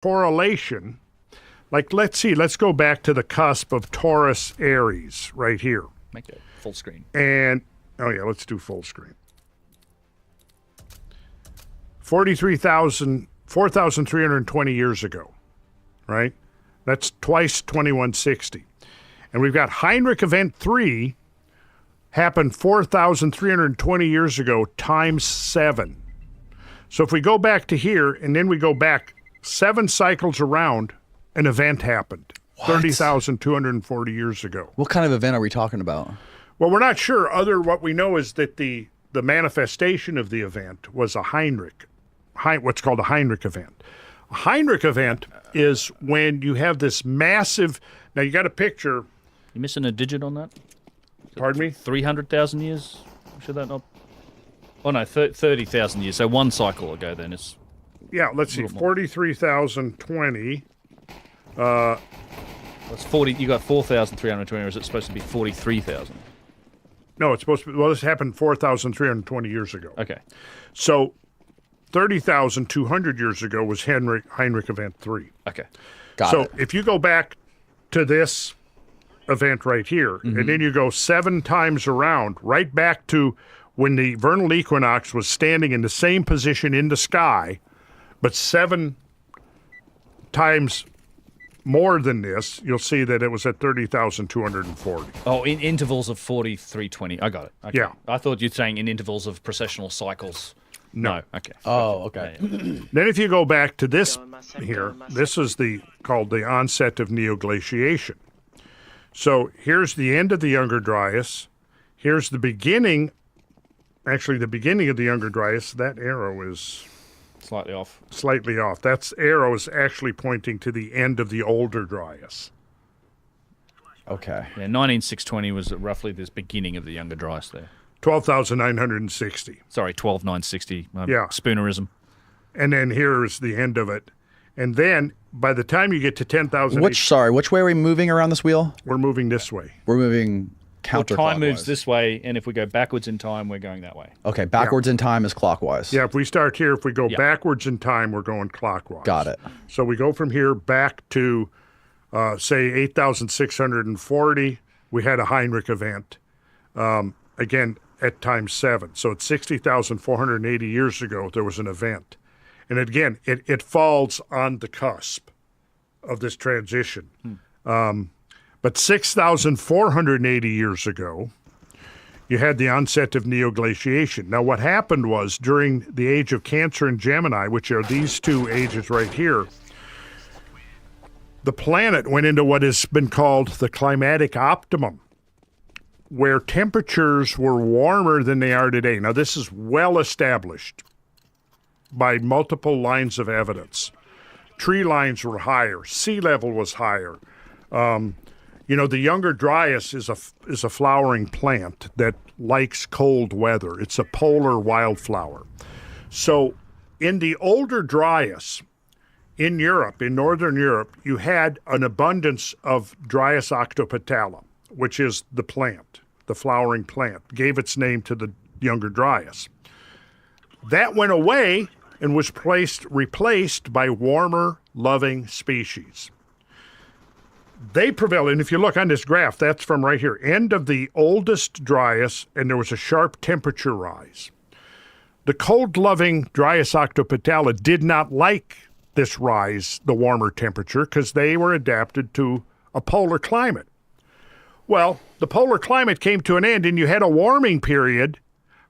correlation. Like, let's go back to the cusp of Taurus Aries right here. Make it full screen. And, oh yeah, let's do full screen. 4,320 years ago, right? That's twice 2160. And we've got Heinrich Event 3 happened 4,320 years ago times 7. So if we go back to here and then we go back 7 cycles around, an event happened 30,240 years ago. What kind of event are we talking about? Well, we're not sure. What we know is that the manifestation of the event was a what's called a Heinrich event. A Heinrich event is when you have this massive, now you got a picture. You missing a digit on that? Pardon me? 300,000 years? Should that not? Oh no, 30,000 years. So one cycle ago then. It's yeah, let's see, 43,020. That's 40. You got 4,320, or is it supposed to be 43,000? No, it's supposed to be, well, this happened 4,320 years ago. Okay. So 30,200 years ago was Heinrich Event 3. Okay. Got So it. if you go back to this event right here, and then you go 7 times around, right back to when the vernal equinox was standing in the same position in the sky, but 7 times more than this, you'll see that it was at 30,240. Oh, in intervals of 4320. I got it. Okay. Yeah. I thought you'd saying in intervals of precessional cycles. No. Okay. Oh, okay. Then if you go back to this here, this is called the onset of neoglaciation. So here's the end of the Younger Dryas. Here's the beginning, actually the beginning of the Younger Dryas. That arrow is Slightly off. slightly off. That arrow is actually pointing to the end of the Older Dryas. Okay. Yeah, 19620 was roughly this beginning of the Younger Dryas there. 12,960. Sorry, 12960. Yeah. Spoonerism. And then here's the end of it. And then by the time you get to 10,000, Which way are we moving around this wheel? we're moving this way. We're moving Well, counterclockwise. time moves this way, and if we go backwards in time, we're going that way. Okay, backwards in time is clockwise. Yeah, if we start here, if we go Yeah. backwards in time, we're going clockwise. Got it. So we go from here back to, say, 8,640. We had a Heinrich event, again, at times 7. So at 60,480 years ago, there was an event. And again, it falls on the cusp of this transition. But 6,480 years ago, you had the onset of neoglaciation. Now, what happened was during the age of Cancer and Gemini, which are these two ages right here, the planet went into what has been called the climatic optimum, where temperatures were warmer than they are today. Now, this is well established by multiple lines of evidence. Tree lines were higher, sea level was higher. The Younger Dryas is a flowering plant that likes cold weather. It's a polar wildflower. So in the Older Dryas, in Europe, in Northern Europe, you had an abundance of Dryas octopetala, which is the plant, the flowering plant, gave its name to the Younger Dryas. That went away and was replaced by warmer, loving species. They prevailed, and if you look on this graph, that's from right here, end of the oldest Dryas, and there was a sharp temperature rise. The cold-loving Dryas octopetala did not like this rise, the warmer temperature, because they were adapted to a polar climate. Well, the polar climate came to an end, and you had a warming period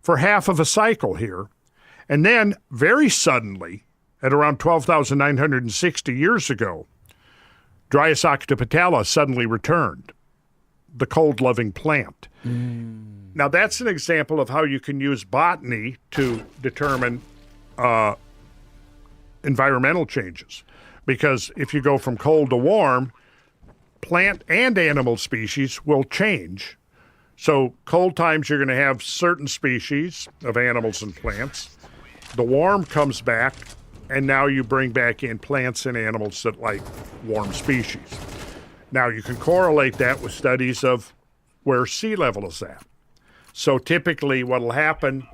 for half of a cycle here. And then, very suddenly, at around 12,960 years ago, Dryas octopetala suddenly returned, the cold-loving plant. Now, that's an example of how you can use botany to determine environmental changes. Because if you go from cold to warm, plant and animal species will change. So cold times, you're going to have certain species of animals and plants. The warm comes back, and now you bring back in plants and animals that like warm species. Now, you can correlate that with studies of where sea level is at. So typically what will happen,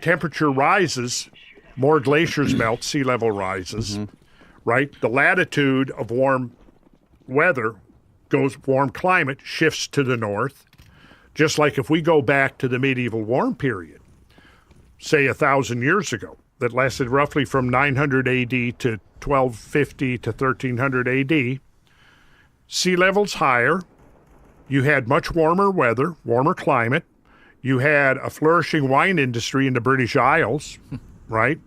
temperature rises, more glaciers melt, sea level rises. right? The latitude of warm weather warm climate shifts to the north. Just like if we go back to the medieval warm period, say 1,000 years ago, that lasted roughly from 900 AD to 1250 to 1300 AD, sea levels higher, you had much warmer weather, warmer climate, you had a flourishing wine industry in the British Isles, right?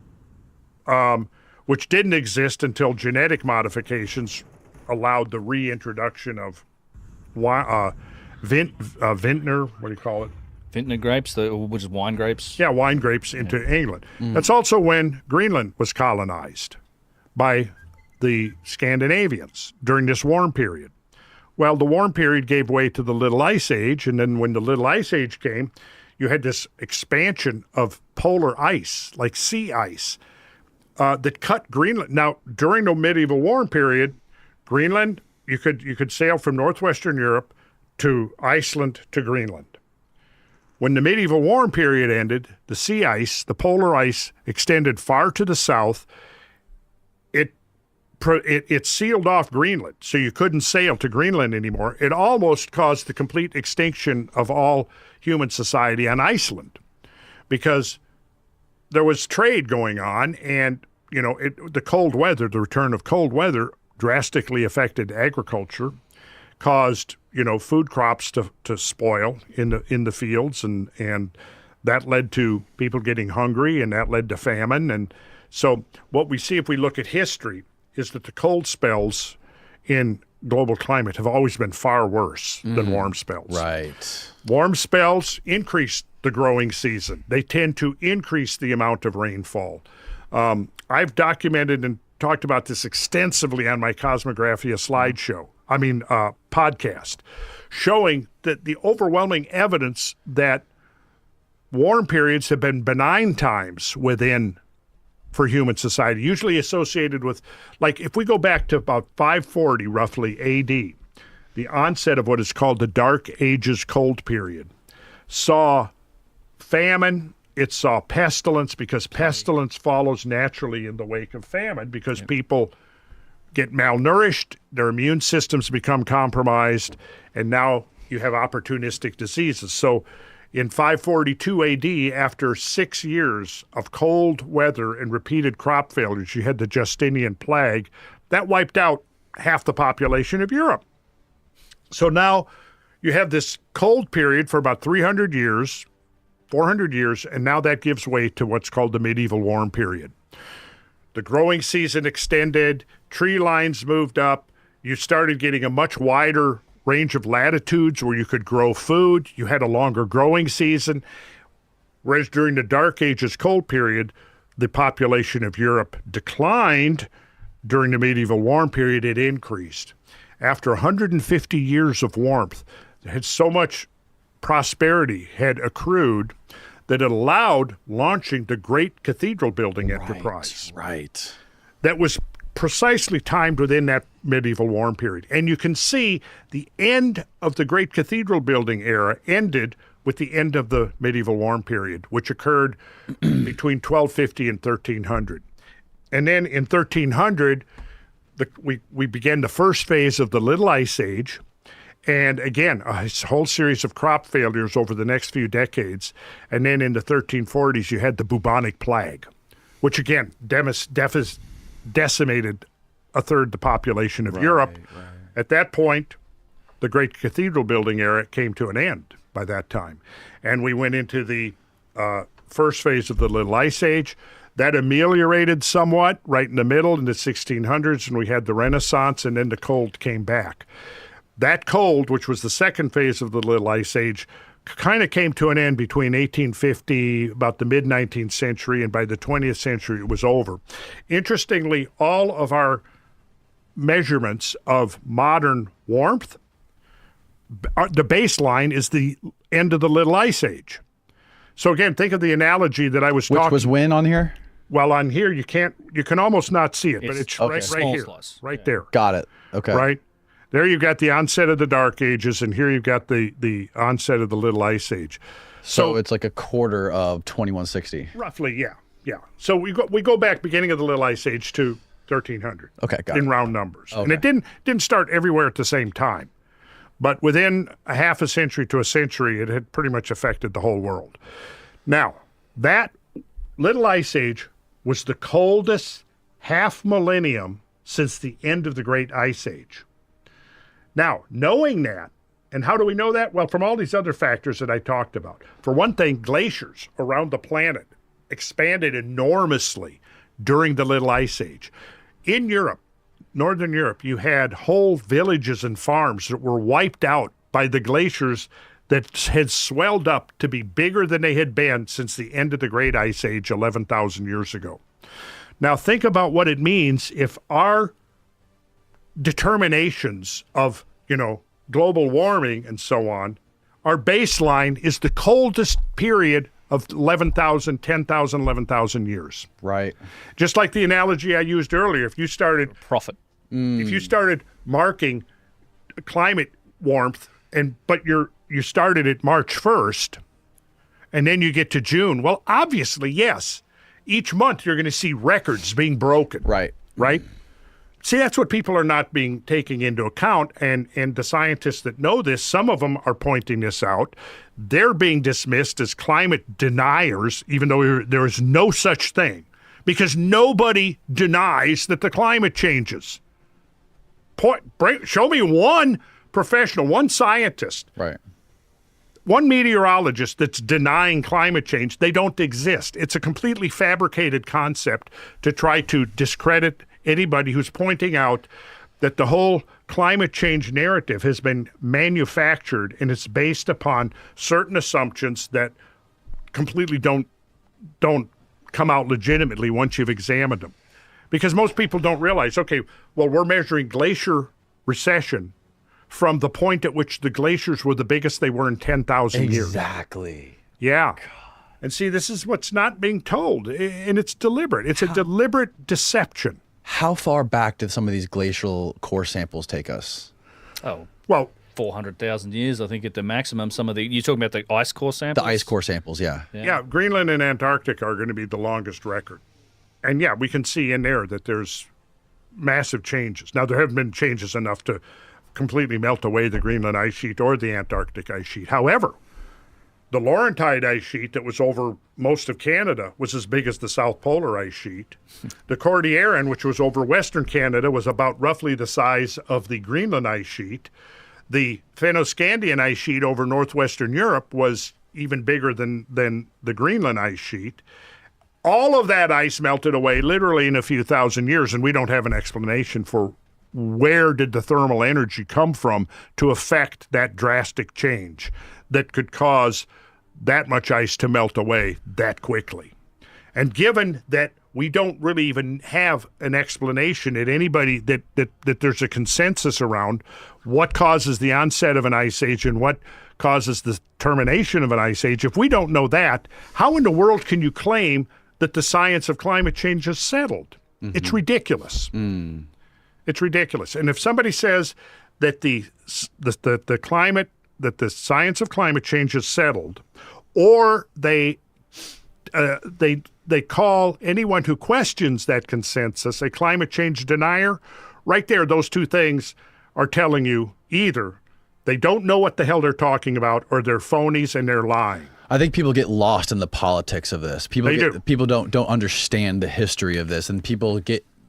Which didn't exist until genetic modifications allowed the reintroduction of vintner, what do you call it? Vintner grapes, which is wine grapes. Yeah, wine grapes into England. That's also when Greenland was colonized by the Scandinavians during this warm period. Well, the warm period gave way to the Little Ice Age, and then when the Little Ice Age came, you had this expansion of polar ice, like sea ice, that cut Greenland. Now, during the medieval warm period, Greenland, you could sail from northwestern Europe to Iceland to Greenland. When the medieval warm period ended, the sea ice, the polar ice, extended far to the south. It sealed off Greenland, so you couldn't sail to Greenland anymore. It almost caused the complete extinction of all human society on Iceland because there was trade going on, and the cold weather, the return of cold weather, drastically affected agriculture, caused food crops to spoil in the fields, and that led to people getting hungry, and that led to famine. And so what we see if we look at history is that the cold spells in global climate have always been far worse than warm spells. Right. Warm spells increase the growing season. They tend to increase the amount of rainfall. I've documented and talked about this extensively on my Cosmographia podcast, showing that the overwhelming evidence that warm periods have been benign times for human society, usually associated with, like if we go back to about 540 roughly AD, the onset of what is called the Dark Ages cold period, saw famine, it saw pestilence, because pestilence follows naturally in the wake of famine because people get malnourished, their immune systems become compromised, and now you have opportunistic diseases. So in 542 AD, after 6 years of cold weather and repeated crop failures, you had the Justinian plague. That wiped out half the population of Europe. So now you have this cold period for about 300 years, 400 years, and now that gives way to what's called the medieval warm period. The growing season extended, tree lines moved up, you started getting a much wider range of latitudes where you could grow food, you had a longer growing season, whereas during the Dark Ages cold period, the population of Europe declined. During the medieval warm period, it increased. After 150 years of warmth, there had so much prosperity had accrued that it allowed launching the great cathedral building enterprise. Right. That was precisely timed within that medieval warm period. And you can see the end of the great cathedral building era ended with the end of the medieval warm period, which occurred between 1250 and 1300. And then in 1300, we began the first phase of the Little Ice Age. And again, a whole series of crop failures over the next few decades. And then in the 1340s, you had the bubonic plague, which again decimated a third the population of Europe. Right. At that point, the great cathedral building era came to an end by that time. And we went into the first phase of the Little Ice Age. That ameliorated somewhat right in the middle in the 1600s, and we had the Renaissance, and then the cold came back. That cold, which was the second phase of the Little Ice Age, kind of came to an end between 1850, about the mid-19th century, and by the 20th century, it was over. Interestingly, all of our measurements of modern warmth, the baseline is the end of the Little Ice Age. So again, think of the analogy that I was talking. Which was when on here? Well, on here, you can almost not see it, but it's okay. right here, right there. Got it. Okay. Right? There you've got the onset of the Dark Ages, and here you've got the onset of the Little Ice Age. So it's like a quarter of 2160. Roughly, yeah. So we go back beginning of the Little Ice Age to 1300. Okay, got in it. round numbers. And Okay. it didn't start everywhere at the same time. But within a half a century to a century, it had pretty much affected the whole world. Now, that little ice age was the coldest half millennium since the end of the Great Ice Age. Now, knowing that, and how do we know that? Well, from all these other factors that I talked about. For one thing, glaciers around the planet expanded enormously during the Little Ice Age. In Europe, Northern Europe, you had whole villages and farms that were wiped out by the glaciers that had swelled up to be bigger than they had been since the end of the Great Ice Age 11,000 years ago. Now think about what it means if our determinations of, global warming and so on, our baseline is the coldest period of 11,000, 10,000, 11,000 years. Right. Just like the analogy I used earlier, if you started marking climate warmth but you started at March 1st and then you get to June, well, obviously, yes, each month you're going to see records being broken. Right. Right? See, that's what people are not taking into account, and the scientists that know this, some of them are pointing this out. They're being dismissed as climate deniers, even though there is no such thing, because nobody denies that the climate changes. Show me one professional, one scientist, Right. one meteorologist that's denying climate change. They don't exist. It's a completely fabricated concept to try to discredit anybody who's pointing out that the whole climate change narrative has been manufactured and it's based upon certain assumptions that completely don't come out legitimately once you've examined them. Because most people don't realize, okay, well, we're measuring glacier recession from the point at which the glaciers were the biggest they were in 10,000 years. Exactly. Yeah. And see, this is what's not being told, and it's deliberate. It's a deliberate deception. How far back did some of these glacial core samples take us? Oh, Well, 400,000 years, I think, at the maximum. Some of you're talking about the ice core samples? The ice core samples, yeah. yeah, Greenland and Antarctica are going to be the longest record. And yeah, we can see in there that there's massive changes. Now, there haven't been changes enough to completely melt away the Greenland ice sheet or the Antarctic ice sheet. However, the Laurentide ice sheet that was over most of Canada was as big as the South Polar ice sheet. The Cordilleran, which was over Western Canada, was about roughly the size of the Greenland ice sheet. The Fennoscandian ice sheet over northwestern Europe was even bigger than the Greenland ice sheet. All of that ice melted away literally in a few thousand years, and we don't have an explanation for where did the thermal energy come from to affect that drastic change that could cause that much ice to melt away that quickly. And given that we don't really even have an explanation that anybody that there's a consensus around what causes the onset of an ice age and what causes the termination of an ice age, if we don't know that, how in the world can you claim that the science of climate change is settled? Mm-hmm. It's ridiculous. It's ridiculous. And if somebody says that the climate, that the science of climate change is settled, or they call anyone who questions that consensus a climate change denier, right there, those two things are telling you either they don't know what the hell they're talking about or they're phonies and they're lying. I think people get lost in the politics of this. People don't understand the history of this, and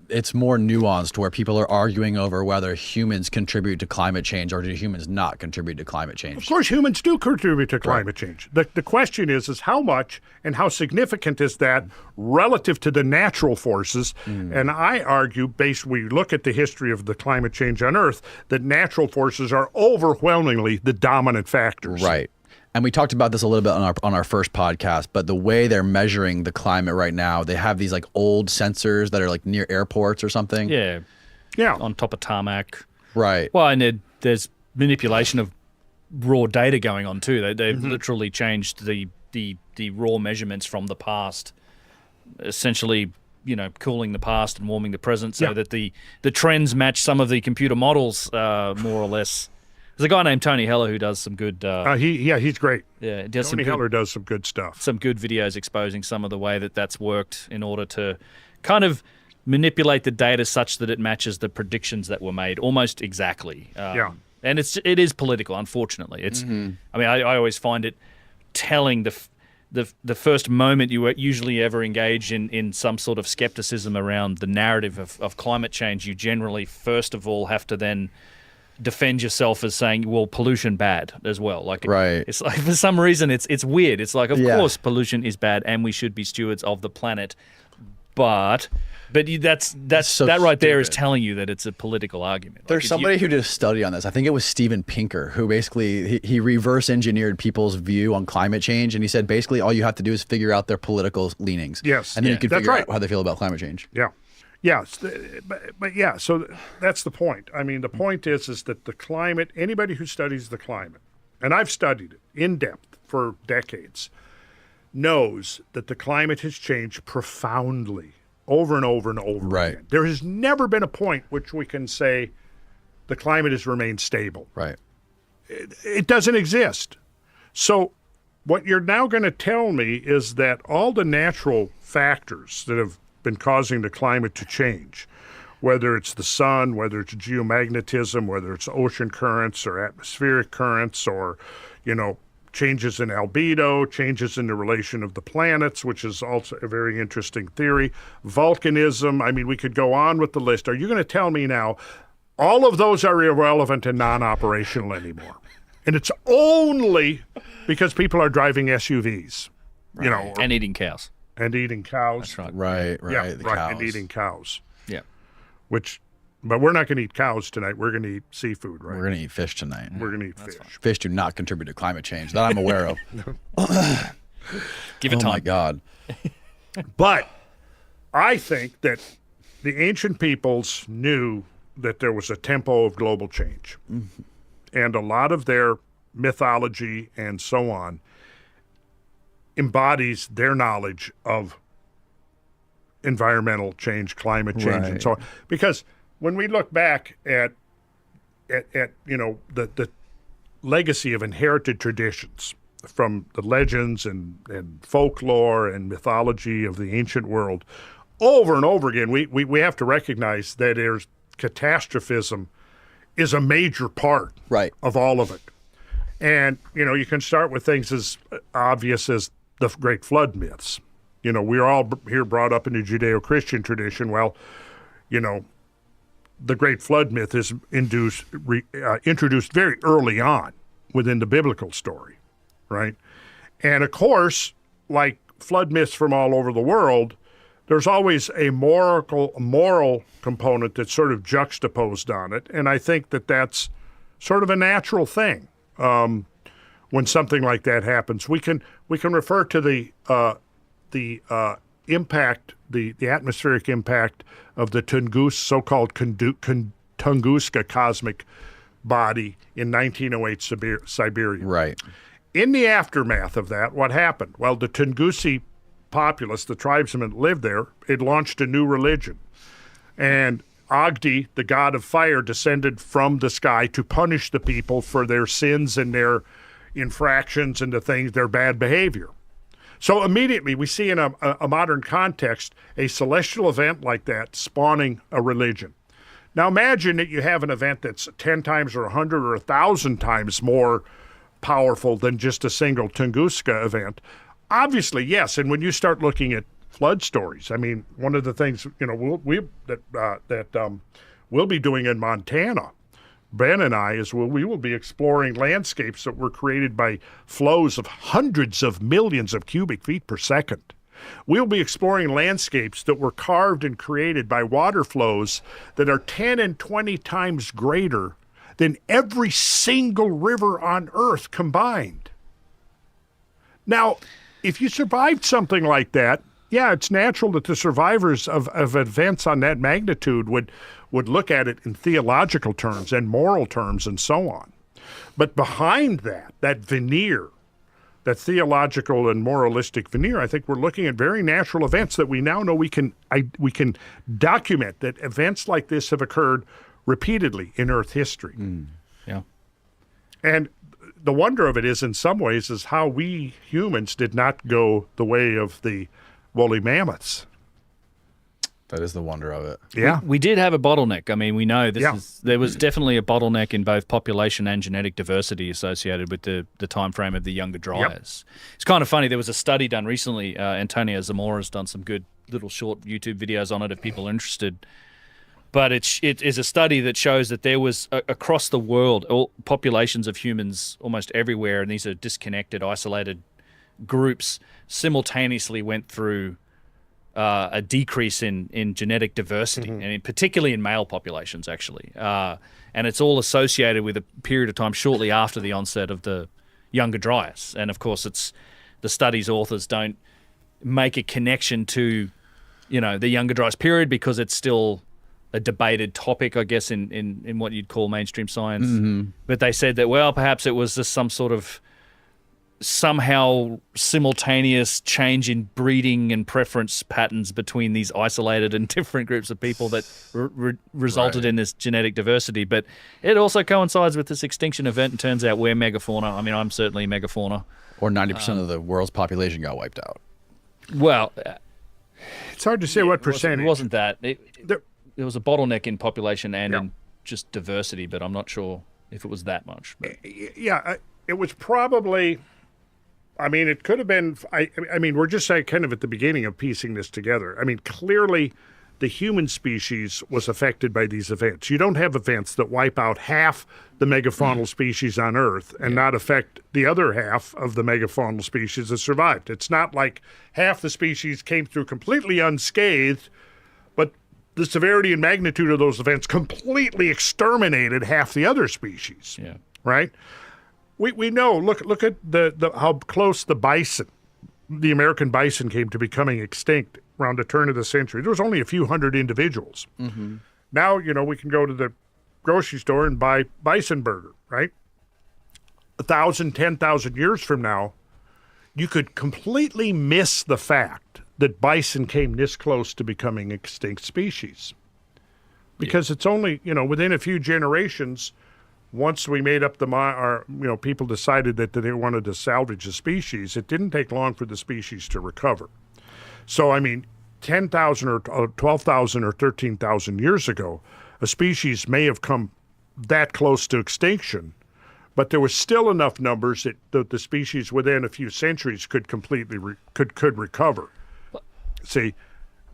it's more nuanced where people are arguing over whether humans contribute to climate change or do humans not contribute to climate change. Of course, humans do contribute to climate change. The question is how much and how significant is that relative to the natural forces? And I argue, we look at the history of the climate change on Earth, that natural forces are overwhelmingly the dominant factors. Right. And we talked about this a little bit on our first podcast, but the way they're measuring the climate right now, they have these like old sensors that are like near airports or something. Yeah. Yeah. On top of tarmac. Right. Well, and there's manipulation of raw data going on too. They've literally changed the raw measurements from the past, essentially, cooling the past and warming the present so that the trends match some of the computer models more or less. There's a guy named Tony Heller who does some good. He's great. Yeah, Tony Heller does some good stuff. Some good videos exposing some of the way that's worked in order to kind of manipulate the data such that it matches the predictions that were made almost exactly. Yeah. And it is political, unfortunately. It's I mean, I always find it telling the first moment you usually ever engage in some sort of skepticism around the narrative of climate change, you generally first of all have to then defend yourself as saying, well, pollution bad as well. Like, right. It's like for some reason it's weird. It's like, of course pollution is bad and we should be stewards of the planet, but that right there is telling you that it's a political argument. There's somebody who did a study on this. I think it was Steven Pinker, who basically he reverse engineered people's view on climate change, and he said basically all you have to do is figure out their political leanings. Yes, and then you can figure out how they feel about climate change. Yeah, yeah, but yeah. So that's the point. I mean, the point is that the climate. Anybody who studies the climate, and I've studied it in depth for decades, knows that the climate has changed profoundly. Over and over and over again. There has never been a point which we can say the climate has remained stable. Right. It doesn't exist. So what you're now going to tell me is that all the natural factors that have been causing the climate to change, whether it's the sun, whether it's geomagnetism, whether it's ocean currents or atmospheric currents or, changes in albedo, changes in the relation of the planets, which is also a very interesting theory, volcanism. I mean, we could go on with the list. Are you going to tell me now all of those are irrelevant and non-operational anymore? And it's only because people are driving SUVs, and eating cows. And eating cows. That's right. Right. Yeah, the right. cows. And eating cows. Yeah. But we're not going to eat cows tonight. We're going to eat seafood, right? We're going to eat fish tonight. We're going to eat fish. Fine. Fish do not contribute to climate change that I'm aware of. Give it time. Oh, my God. But I think that the ancient peoples knew that there was a tempo of global change. Mm-hmm. And a lot of their mythology and so on embodies their knowledge of environmental change, climate change, and so on. Because when we look back at the legacy of inherited traditions from the legends and folklore and mythology of the ancient world, over and over again, we have to recognize that there's catastrophism is a major part of all of it. And, you can start with things as obvious as the Great Flood myths. We're all here brought up in the Judeo-Christian tradition. Well, the Great Flood myth is introduced very early on within the biblical story, right? And of course, like flood myths from all over the world, there's always a moral component that's sort of juxtaposed on it. And I think that that's sort of a natural thing when something like that happens. We can refer to the impact, the atmospheric impact of the so-called Tunguska cosmic body in 1908 Siberia. Right. In the aftermath of that, what happened? Well, the Tungusi populace, the tribesmen that lived there, it launched a new religion. And Agdi, the god of fire, descended from the sky to punish the people for their sins and their infractions and their bad behavior. So immediately we see in a modern context a celestial event like that spawning a religion. Now imagine that you have an event that's 10 times or 100 or 1,000 times more powerful than just a single Tunguska event. Obviously, yes, and when you start looking at flood stories, I mean, one of the things we'll be doing in Montana, Ben and I, is we will be exploring landscapes that were created by flows of hundreds of millions of cubic feet per second. We'll be exploring landscapes that were carved and created by water flows that are 10 and 20 times greater than every single river on Earth combined. Now, if you survived something like that, yeah, it's natural that the survivors of events on that magnitude would look at it in theological terms and moral terms and so on. But behind that veneer, that theological and moralistic veneer, I think we're looking at very natural events that we now know we can document that events like this have occurred repeatedly in Earth history. Yeah. And the wonder of it is, in some ways, is how we humans did not go the way of the woolly mammoths. That is the wonder of it. Yeah. We did have a bottleneck. I mean, we know Yeah. there was definitely a bottleneck in both population and genetic diversity associated with the time frame of the Younger Dryas. It's kind of funny. There was a study done recently. Antonio Zamora's done some good little short YouTube videos on it if people are interested. But it is a study that shows that there was across the world, all populations of humans almost everywhere, and these are disconnected, isolated groups, simultaneously went through a decrease in genetic diversity, and particularly in male populations, actually. And it's all associated with a period of time shortly after the onset of the Younger Dryas. And, of course, it's the study's authors don't make a connection to, the Younger Dryas period because it's still a debated topic, I guess, in what you'd call mainstream science. But they said that, well, perhaps it was just some sort of somehow simultaneous change in breeding and preference patterns between these isolated and different groups of people that resulted in this genetic diversity. But it also coincides with this extinction event, and turns out we're megafauna. I mean, I'm certainly megafauna. Or 90% of the world's population got wiped out. Well, It's hard to say what percentage. It wasn't that. There was a bottleneck in population and in just diversity, but I'm not sure if it was that much. But. Yeah, it was probably. I mean, it could have been. I mean, we're just like kind of at the beginning of piecing this together. I mean, clearly, the human species was affected by these events. You don't have events that wipe out half the megafaunal species on Earth and not affect the other half of the megafaunal species that survived. It's not like half the species came through completely unscathed, but the severity and magnitude of those events completely exterminated half the other species. Yeah. Right? We know. Look at the how close the bison, the American bison, came to becoming extinct around the turn of the century. There was only a few hundred individuals. Now, we can go to the grocery store and buy bison burger, right? 1,000, 10,000 years from now, you could completely miss the fact that bison came this close to becoming extinct species. Because it's only, within a few generations, once we made up people decided that they wanted to salvage the species, it didn't take long for the species to recover. So, I mean, 10,000 or 12,000 or 13,000 years ago, a species may have come that close to extinction, but there was still enough numbers that the species within a few centuries could completely could recover. See,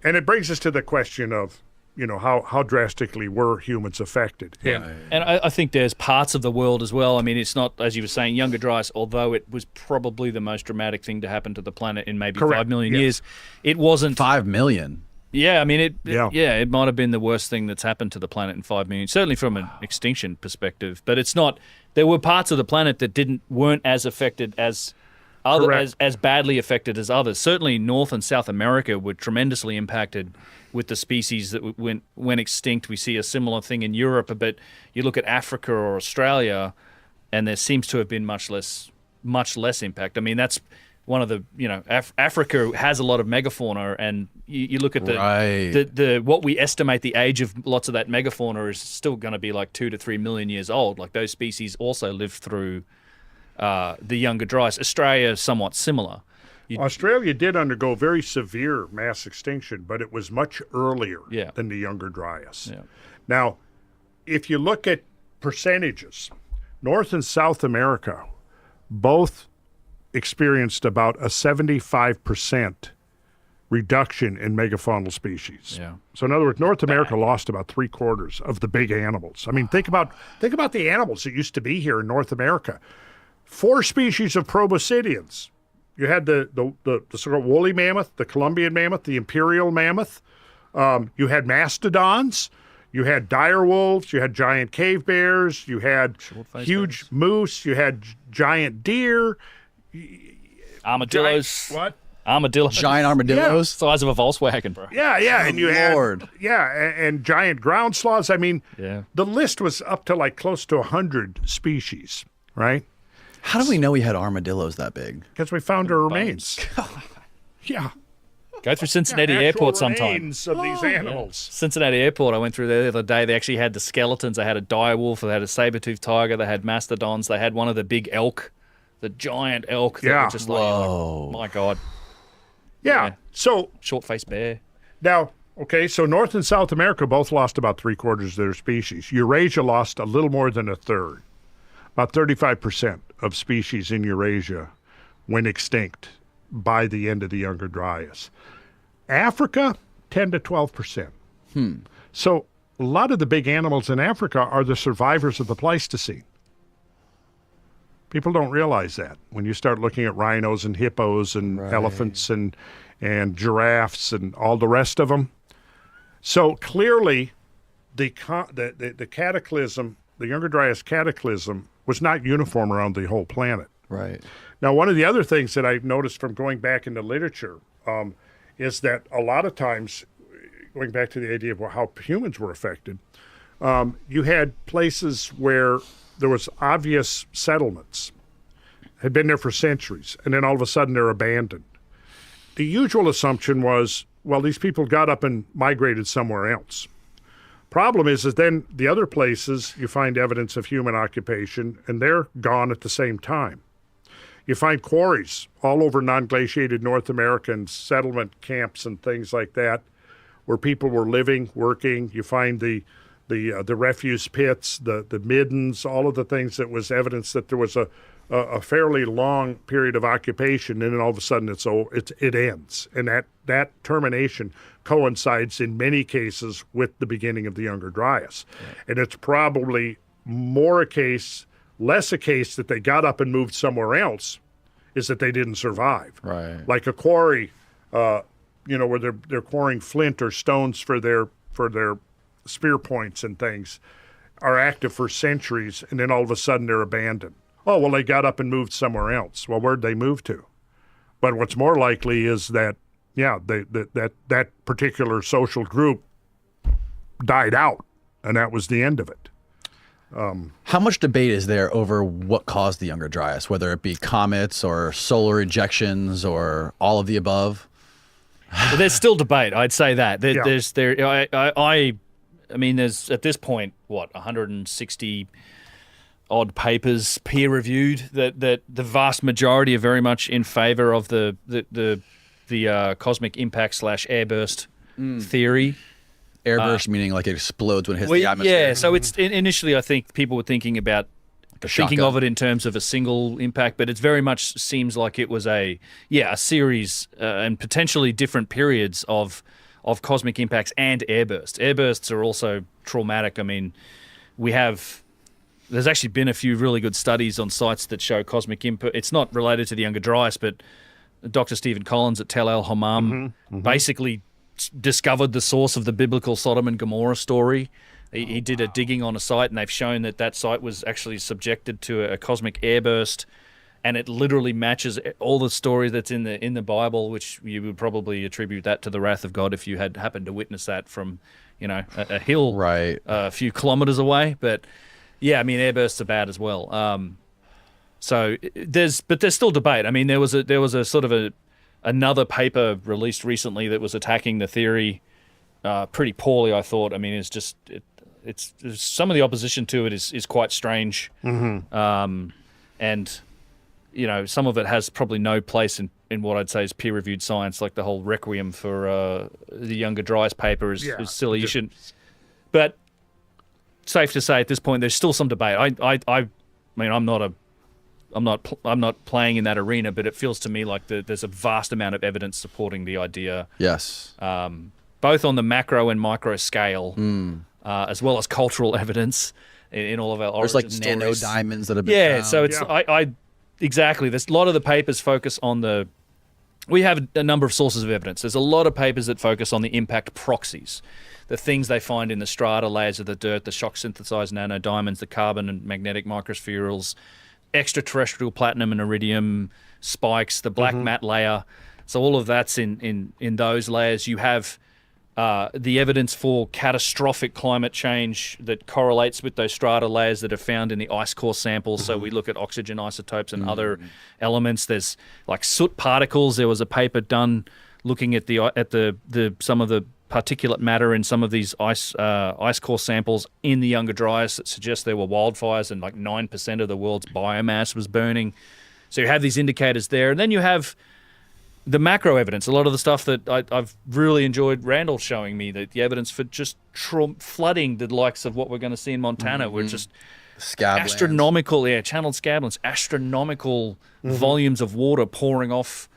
and it brings us to the question of, how drastically were humans affected? Yeah. And I think there's parts of the world as well. I mean, it's not, as you were saying, Younger Dryas, although it was probably the most dramatic thing to happen to the planet in maybe 5 million years. It wasn't 5 million. Yeah, I mean, it might have been the worst thing that's happened to the planet in 5 million, certainly from an extinction perspective. But it's not. There were parts of the planet that weren't as affected as badly affected as others. Certainly, North and South America were tremendously impacted with the species that went extinct. We see a similar thing in Europe, but you look at Africa or Australia, and there seems to have been much less impact. I mean, that's one of the Africa has a lot of megafauna, and you look at the what we estimate the age of lots of that megafauna is still going to be like 2 to 3 million years old. Like those species also lived through the Younger Dryas. Australia is somewhat similar. Australia did undergo very severe mass extinction, but it was much earlier than the Younger Dryas. Yeah. Now, if you look at percentages, North and South America both experienced about a 75% reduction in megafaunal species. Yeah. So in other words, North America lost about 3/4 of the big animals. I mean, think about the animals that used to be here in North America. 4 species of proboscideans. You had the sort of woolly mammoth, the Columbian mammoth, the imperial mammoth. You had mastodons. You had dire wolves. You had giant cave bears. You had huge moose. You had giant deer. Armadillos. What? Armadillos. Giant armadillos? Size of a Volkswagen, bro. Yeah. And you Lord. had and giant ground sloths. I mean, the list was up to like close to 100 species, right? How do we know we had armadillos that big? Because we found their remains. Yeah. Go through Cincinnati Airport sometime. Remains of these animals. Cincinnati Airport, I went through there the other day. They actually had the skeletons. They had a dire wolf. They had a saber-toothed tiger. They had mastodons. They had one of the big elk, the giant elk. That were just like, my God. Yeah. So short-faced bear. Now, Okay, so North and South America both lost about 3/4 of their species. Eurasia lost a little more than a third. About 35% of species in Eurasia went extinct by the end of the Younger Dryas. Africa, 10 to 12%. So a lot of the big animals in Africa are the survivors of the Pleistocene. People don't realize that when you start looking at rhinos and hippos and elephants and giraffes and all the rest of them. So clearly, the cataclysm, the Younger Dryas cataclysm, was not uniform around the whole planet. Right. Now, one of the other things that I've noticed from going back into literature is that a lot of times, going back to the idea of how humans were affected, you had places where there was obvious settlements, had been there for centuries, and then all of a sudden they're abandoned. The usual assumption was, well, these people got up and migrated somewhere else. Problem is then the other places you find evidence of human occupation, and they're gone at the same time. You find quarries all over non-glaciated North American settlement camps and things like that, where people were living, working. You find the refuse pits, the middens, all of the things that was evidence that there was a fairly long period of occupation, and then all of a sudden it ends. And that termination coincides in many cases with the beginning of the Younger Dryas. Yeah. And it's probably less a case that they got up and moved somewhere else, is that they didn't survive. Right. Like a quarry, where they're quarrying flint or stones for their spear points and things, are active for centuries, and then all of a sudden they're abandoned. Oh, well, they got up and moved somewhere else. Well, where'd they move to? But what's more likely is that, that particular social group died out, and that was the end of it. How much debate is there over what caused the Younger Dryas, whether it be comets or solar ejections or all of the above? But there's still debate. I'd say that I mean, there's at this point 160 odd papers peer reviewed that the vast majority are very much in favor of the cosmic impact / airburst theory. Airburst meaning like it explodes when it hits the atmosphere. Yeah, so it's initially I think people were thinking about thinking of it in terms of a single impact, but it very much seems like it was a series and potentially different periods of cosmic impacts and airbursts. Airbursts are also traumatic. I mean, there's actually been a few really good studies on sites that show cosmic impact. It's not related to the Younger Dryas, but Dr. Stephen Collins at Tel El Hammam basically discovered the source of the biblical Sodom and Gomorrah story. He did a digging on a site, and they've shown that site was actually subjected to a cosmic airburst, and it literally matches all the story that's in the Bible, which you would probably attribute that to the wrath of God if you had happened to witness that from, a hill a few kilometers away. But yeah, I mean, airbursts are bad as well. So there's still debate. I mean, there was a sort of another paper released recently that was attacking the theory pretty poorly, I thought. I mean, it's some of the opposition to it is quite strange, and some of it has probably no place in what I'd say is peer-reviewed science, like the whole requiem for the Younger Dryas paper is silly. You shouldn't. But safe to say at this point, there's still some debate. I mean, I'm not playing in that arena, but it feels to me like there's a vast amount of evidence supporting the idea. Yes. Both on the macro and micro scale, as well as cultural evidence in all of our origin stories. There's like nano-diamonds that have been found. So it's exactly. There's a lot of the papers focus on we have a number of sources of evidence. There's a lot of papers that focus on the impact proxies, the things they find in the strata layers of the dirt, the shock-synthesized nanodiamonds, the carbon and magnetic microspherules, extraterrestrial platinum and iridium spikes, the black matte layer. So all of that's in those layers. You have the evidence for catastrophic climate change that correlates with those strata layers that are found in the ice core samples. So we look at oxygen isotopes and other elements. There's like soot particles. There was a paper done looking at some of the particulate matter in some of these ice core samples in the Younger Dryas that suggests there were wildfires and like 9% of the world's biomass was burning. So you have these indicators there. And then you have the macro evidence, a lot of the stuff that I've really enjoyed Randall showing me, that the evidence for just flooding the likes of what we're going to see in Montana, where just astronomical, channeled scablands, astronomical volumes of water pouring off,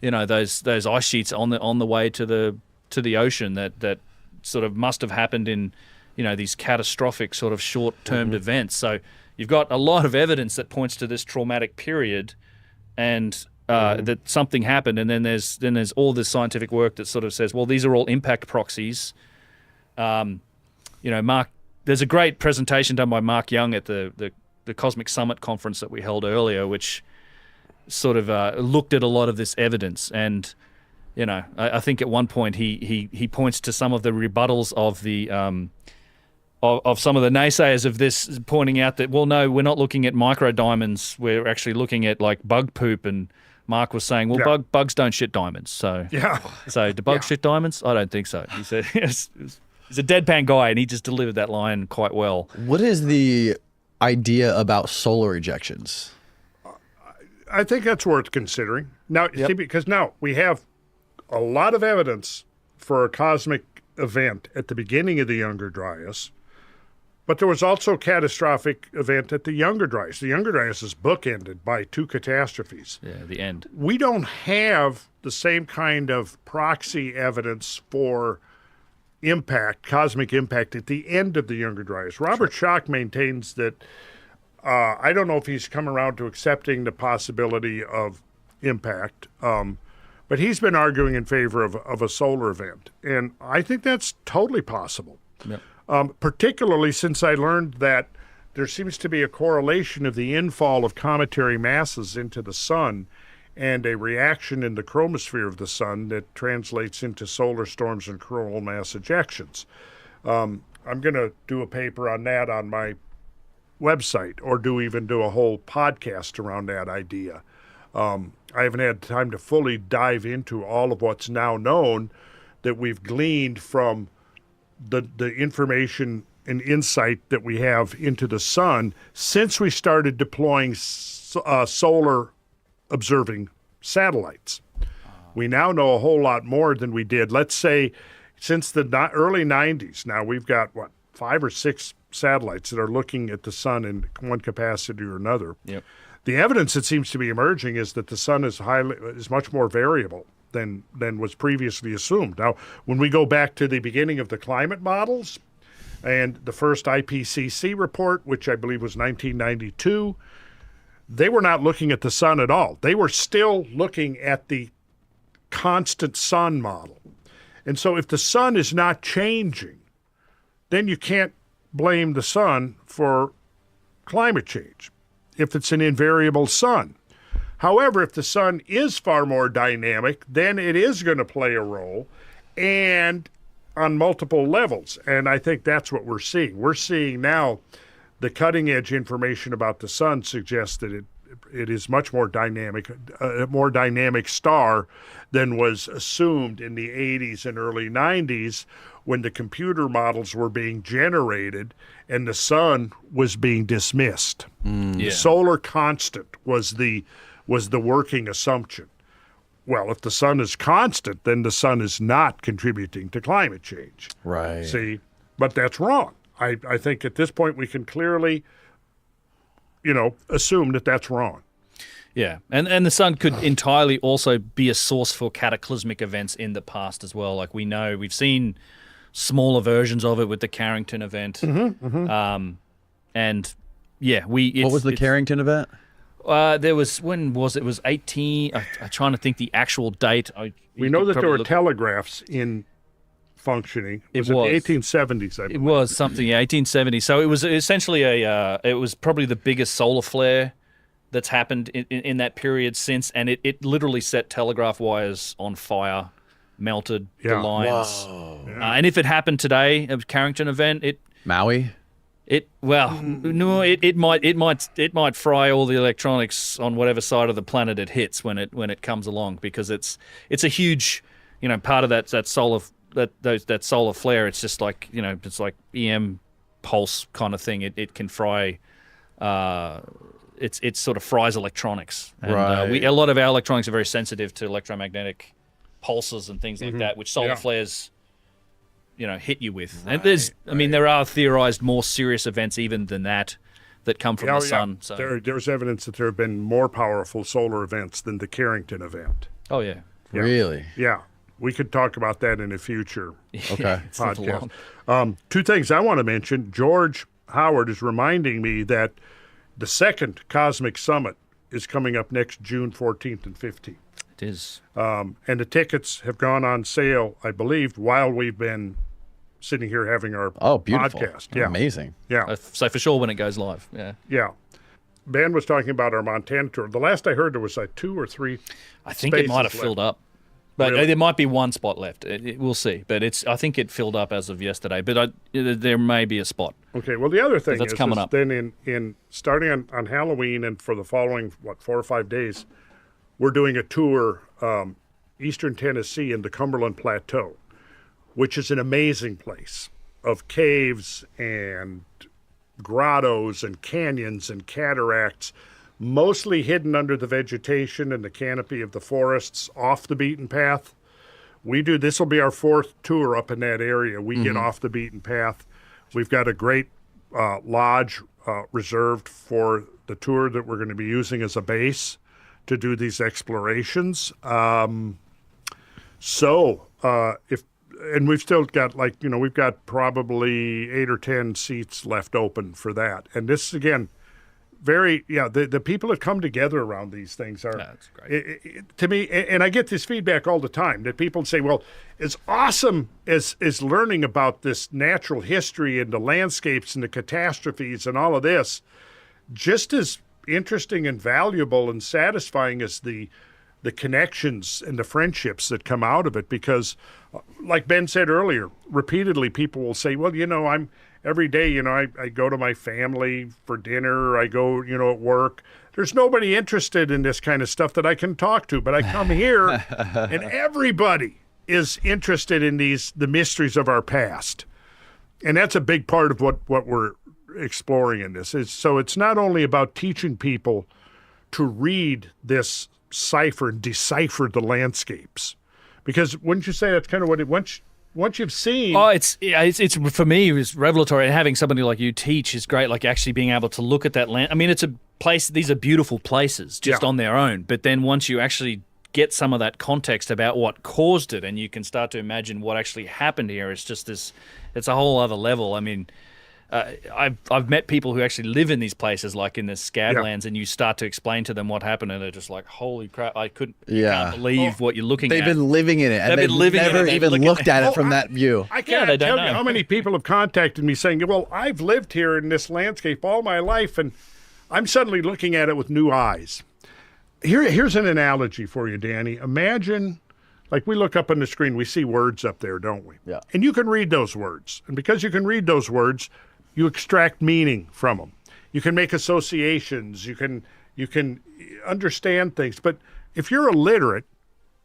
those ice sheets on the way to the ocean that sort of must have happened in, these catastrophic sort of short-term events. So you've got a lot of evidence that points to this traumatic period, and that something happened, and then there's all this scientific work that sort of says, well, these are all impact proxies. Mark, there's a great presentation done by Mark Young at the Cosmic Summit conference that we held earlier, which sort of looked at a lot of this evidence. And I think at one point he points to some of the rebuttals of the of some of the naysayers of this, pointing out that, well, no, we're not looking at micro diamonds, we're actually looking at like bug poop. And Mark was saying, well, bugs don't shit diamonds. So do bugs shit diamonds? I don't think so. He said he's a deadpan guy, and he just delivered that line quite well. What is the idea about solar ejections? I think that's worth considering. Now, see, because now we have a lot of evidence for a cosmic event at the beginning of the Younger Dryas, but there was also a catastrophic event at the Younger Dryas. The Younger Dryas is bookended by two catastrophes. Yeah, the end. We don't have the same kind of proxy evidence for impact, cosmic impact, at the end of the Younger Dryas. Robert Schoch maintains that, I don't know if he's come around to accepting the possibility of impact, but he's been arguing in favor of a solar event. And I think that's totally possible. Yep. Particularly since I learned that there seems to be a correlation of the infall of cometary masses into the sun and a reaction in the chromosphere of the sun that translates into solar storms and coronal mass ejections. I'm going to do a paper on that on my website, or do a whole podcast around that idea. I haven't had time to fully dive into all of what's now known that we've gleaned from the information and insight that we have into the sun since we started deploying solar observing satellites. We now know a whole lot more than we did, let's say, since the early 90s. Now we've got, 5 or 6 satellites that are looking at the sun in one capacity or another. Yep. The evidence that seems to be emerging is that the sun is much more variable than was previously assumed. Now, when we go back to the beginning of the climate models and the first IPCC report, which I believe was 1992, they were not looking at the sun at all. They were still looking at the constant sun model. And so if the sun is not changing, then you can't blame the sun for climate change if it's an invariable sun. However, if the sun is far more dynamic, then it is going to play a role, and on multiple levels. And I think that's what we're seeing. We're seeing now the cutting edge information about the sun suggests that it is much more dynamic, a more dynamic star than was assumed in the 80s and early 90s, when the computer models were being generated and the sun was being dismissed. Solar constant was the working assumption. Well, if the sun is constant, then the sun is not contributing to climate change. Right. See, but that's wrong. I think at this point we can clearly, assume that that's wrong. Yeah, and the sun could entirely also be a source for cataclysmic events in the past as well. Like we've seen smaller versions of it with the Carrington event. And yeah, what was the Carrington event? There was, when was it? It was 18. I'm trying to think the actual date. We know that there were telegraphs in functioning. It was in the 1870s, I believe. It was something, 1870. So it was essentially it was probably the biggest solar flare that's happened in that period since, and it literally set telegraph wires on fire, melted the lines. And if it happened today, a Carrington event, Maui? It might fry all the electronics on whatever side of the planet it hits when it comes along, because it's a huge, part of that solar flare. It's just like, it's like EM pulse kind of thing. It can fry it sort of fries electronics. And, Right. a lot of our electronics are very sensitive to electromagnetic pulses and things like that, which solar flares, hit you with. And there are theorized more serious events even than that come from the sun. So. There's evidence that there have been more powerful solar events than the Carrington event. Oh, yeah. Really? Yeah. We could talk about that in a future Okay. podcast. Two things I want to mention. George Howard is reminding me that the second Cosmic Summit is coming up next June 14th and 15th. It is. And the tickets have gone on sale, I believe, while we've been sitting here having our Beautiful. podcast. Yeah. Amazing. Yeah. So for sure when it goes live. Yeah. Yeah. Ben was talking about our Montana tour. The last I heard, there was like 2 or 3. I think it might have filled up. But Really? there might be one spot left. We'll see. But I think it filled up as of yesterday. But there may be a spot. Okay. Well, the other thing That's is coming up. then in starting on Halloween and for the following 4 or 5 days, we're doing a tour eastern Tennessee and the Cumberland Plateau, which is an amazing place of caves and grottos and canyons and cataracts, mostly hidden under the vegetation and the canopy of the forests off the beaten path. This will be our 4th tour up in that area. We get off the beaten path. We've got a great lodge reserved for the tour that we're going to be using as a base to do these explorations. And we've still got we've got probably 8 or 10 seats left open for that. And this again, the people that come together around these things are, That's great. to me, and I get this feedback all the time that people say, well, as awesome as learning about this natural history and the landscapes and the catastrophes and all of this, just as interesting and valuable and satisfying as the connections and the friendships that come out of it, because like Ben said earlier, repeatedly people will say, well, I'm every day, I go to my family for dinner, I go, at work. There's nobody interested in this kind of stuff that I can talk to, but I come here and everybody is interested in the mysteries of our past. And that's a big part of what we're exploring in this. So it's not only about teaching people to read this cipher and decipher the landscapes, because wouldn't you say that's kind of what once you've seen? Oh, it's for me, it's revelatory, and having somebody like you teach is great. Like actually being able to look at that land. I mean, it's a place. These are beautiful places just on their own. But then once you actually get some of that context about what caused it, and you can start to imagine what actually happened here, it's just this. It's a whole other level. I mean. I've met people who actually live in these places, like in the Scablands, and you start to explain to them what happened, and they're just like, "Holy crap! I can't believe what you're looking at." They've been living in it, and they've never even looked at it from that view. I can't tell you how many people have contacted me saying, "Well, I've lived here in this landscape all my life, and I'm suddenly looking at it with new eyes." Here's an analogy for you, Danny. Imagine. Like we look up on the screen, we see words up there, don't we? Yeah. And you can read those words. And because you can read those words, you extract meaning from them. You can make associations. You can understand things. But if you're illiterate,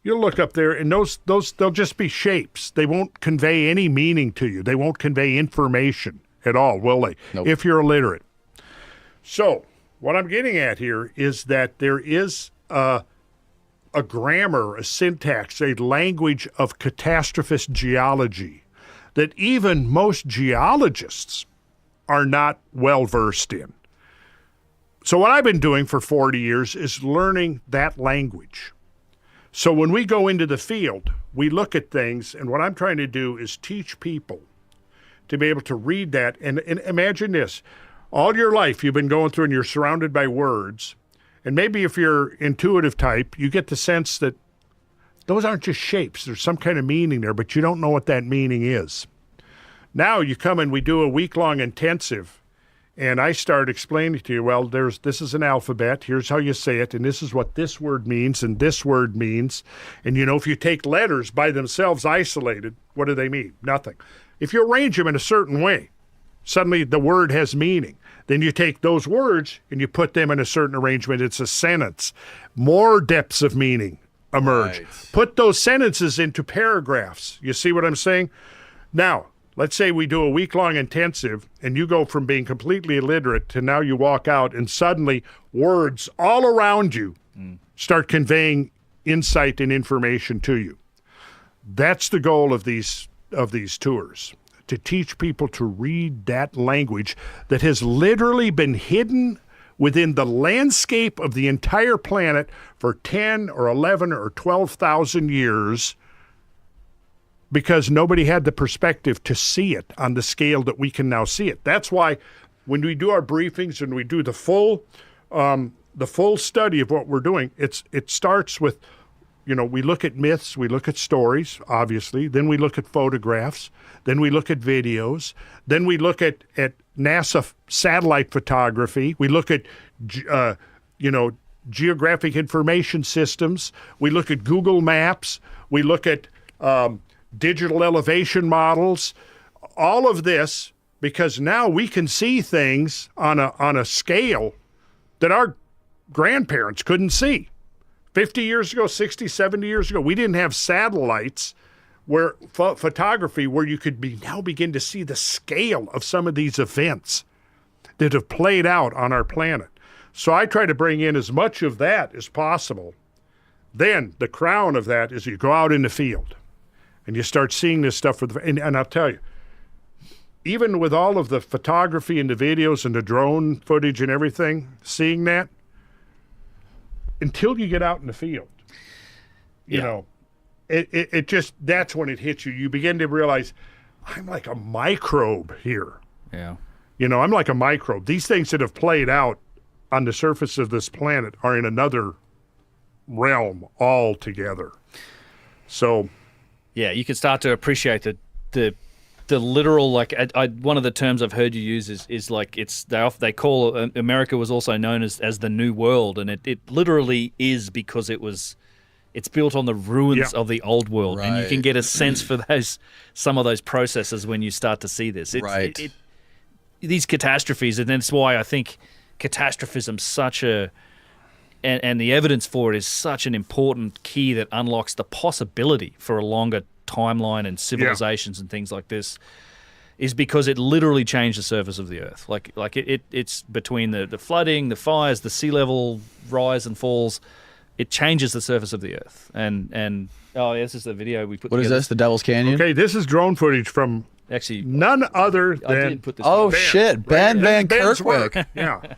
you'll look up there, and those they'll just be shapes. They won't convey any meaning to you. They won't convey information at all, will they? Nope. If you're illiterate. So what I'm getting at here is that there is a grammar, a syntax, a language of catastrophist geology that even most geologists are not well versed in. So what I've been doing for 40 years is learning that language. So when we go into the field, we look at things, and what I'm trying to do is teach people to be able to read that. And imagine this. All your life you've been going through and you're surrounded by words. And maybe if you're intuitive type, you get the sense that those aren't just shapes. There's some kind of meaning there, but you don't know what that meaning is. Now you come and we do a week-long intensive, and I start explaining to you, well, this is an alphabet. Here's how you say it, and this is what this word means and this word means. And, if you take letters by themselves isolated, what do they mean? Nothing. If you arrange them in a certain way, suddenly the word has meaning. Then you take those words and you put them in a certain arrangement. It's a sentence. More depths of meaning emerge. Right. Put those sentences into paragraphs. You see what I'm saying? Now, let's say we do a week-long intensive and you go from being completely illiterate to now you walk out and suddenly words all around you start conveying insight and information to you. That's the goal of these tours, to teach people to read that language that has literally been hidden within the landscape of the entire planet for 10 or 11 or 12,000 years because nobody had the perspective to see it on the scale that we can now see it. That's why when we do our briefings and we do the full study of what we're doing, it starts with, we look at myths, we look at stories, obviously, then we look at photographs, then we look at videos, then we look at NASA satellite photography, we look at, geographic information systems, we look at Google Maps, we look at digital elevation models, all of this, because now we can see things on a scale that our grandparents couldn't see. 50 years ago, 60, 70 years ago, we didn't have satellites where photography where you could now begin to see the scale of some of these events that have played out on our planet. So I try to bring in as much of that as possible. Then the crown of that is you go out in the field and you start seeing this stuff and I'll tell you, even with all of the photography and the videos and the drone footage and everything, seeing that, until you get out in the field, you know, it just, that's when it hits you. You begin to realize, I'm like a microbe here. Yeah. I'm like a microbe. These things that have played out on the surface of this planet are in another realm altogether. So. Yeah, you can start to appreciate the literal, like, one of the terms I've heard you use is like, they call America was also known as the New World, and it literally is because it's built on the ruins of the old world, right. and you can get a sense for some of those processes when you start to see this. These catastrophes, and that's why I think catastrophism's such and the evidence for it is such an important key that unlocks the possibility for a longer timeline and civilizations and things like this, is because it literally changed the surface of the earth. Like it's between the flooding, the fires, the sea level rise and falls, it changes the surface of the earth. And this is the video we put together. What is this, the Devil's Canyon? Okay, this is drone footage from actually none other than... I did put this Ben Van Kerkwijk. Yeah.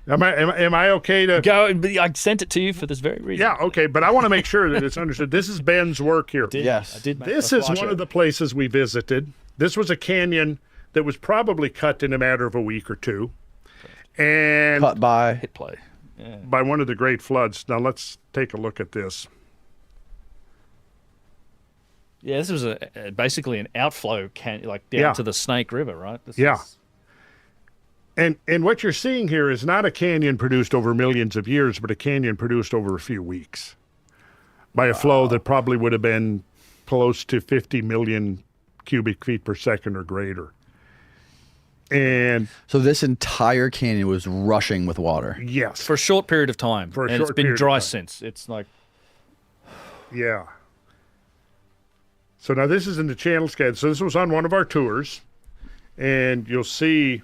Am I okay to go? I sent it to you for this very reason. Yeah, okay, but I want to make sure that it's understood. This is Ben's work here. Yes, I did. This is one of the places we visited. This was a canyon that was probably cut in a matter of a week or two, and cut by hit play by one of the great floods. Now let's take a look at this. Yeah, this was basically an outflow down to the Snake River, right? And what you're seeing here is not a canyon produced over millions of years, but a canyon produced over a few weeks by a flow that probably would have been close to 50 million cubic feet per second or greater. And so this entire canyon was rushing with water. Yes. For a short period of time. It's been dry since. It's like... Yeah. So now this is in the channel scan. So this was on one of our tours. And you'll see...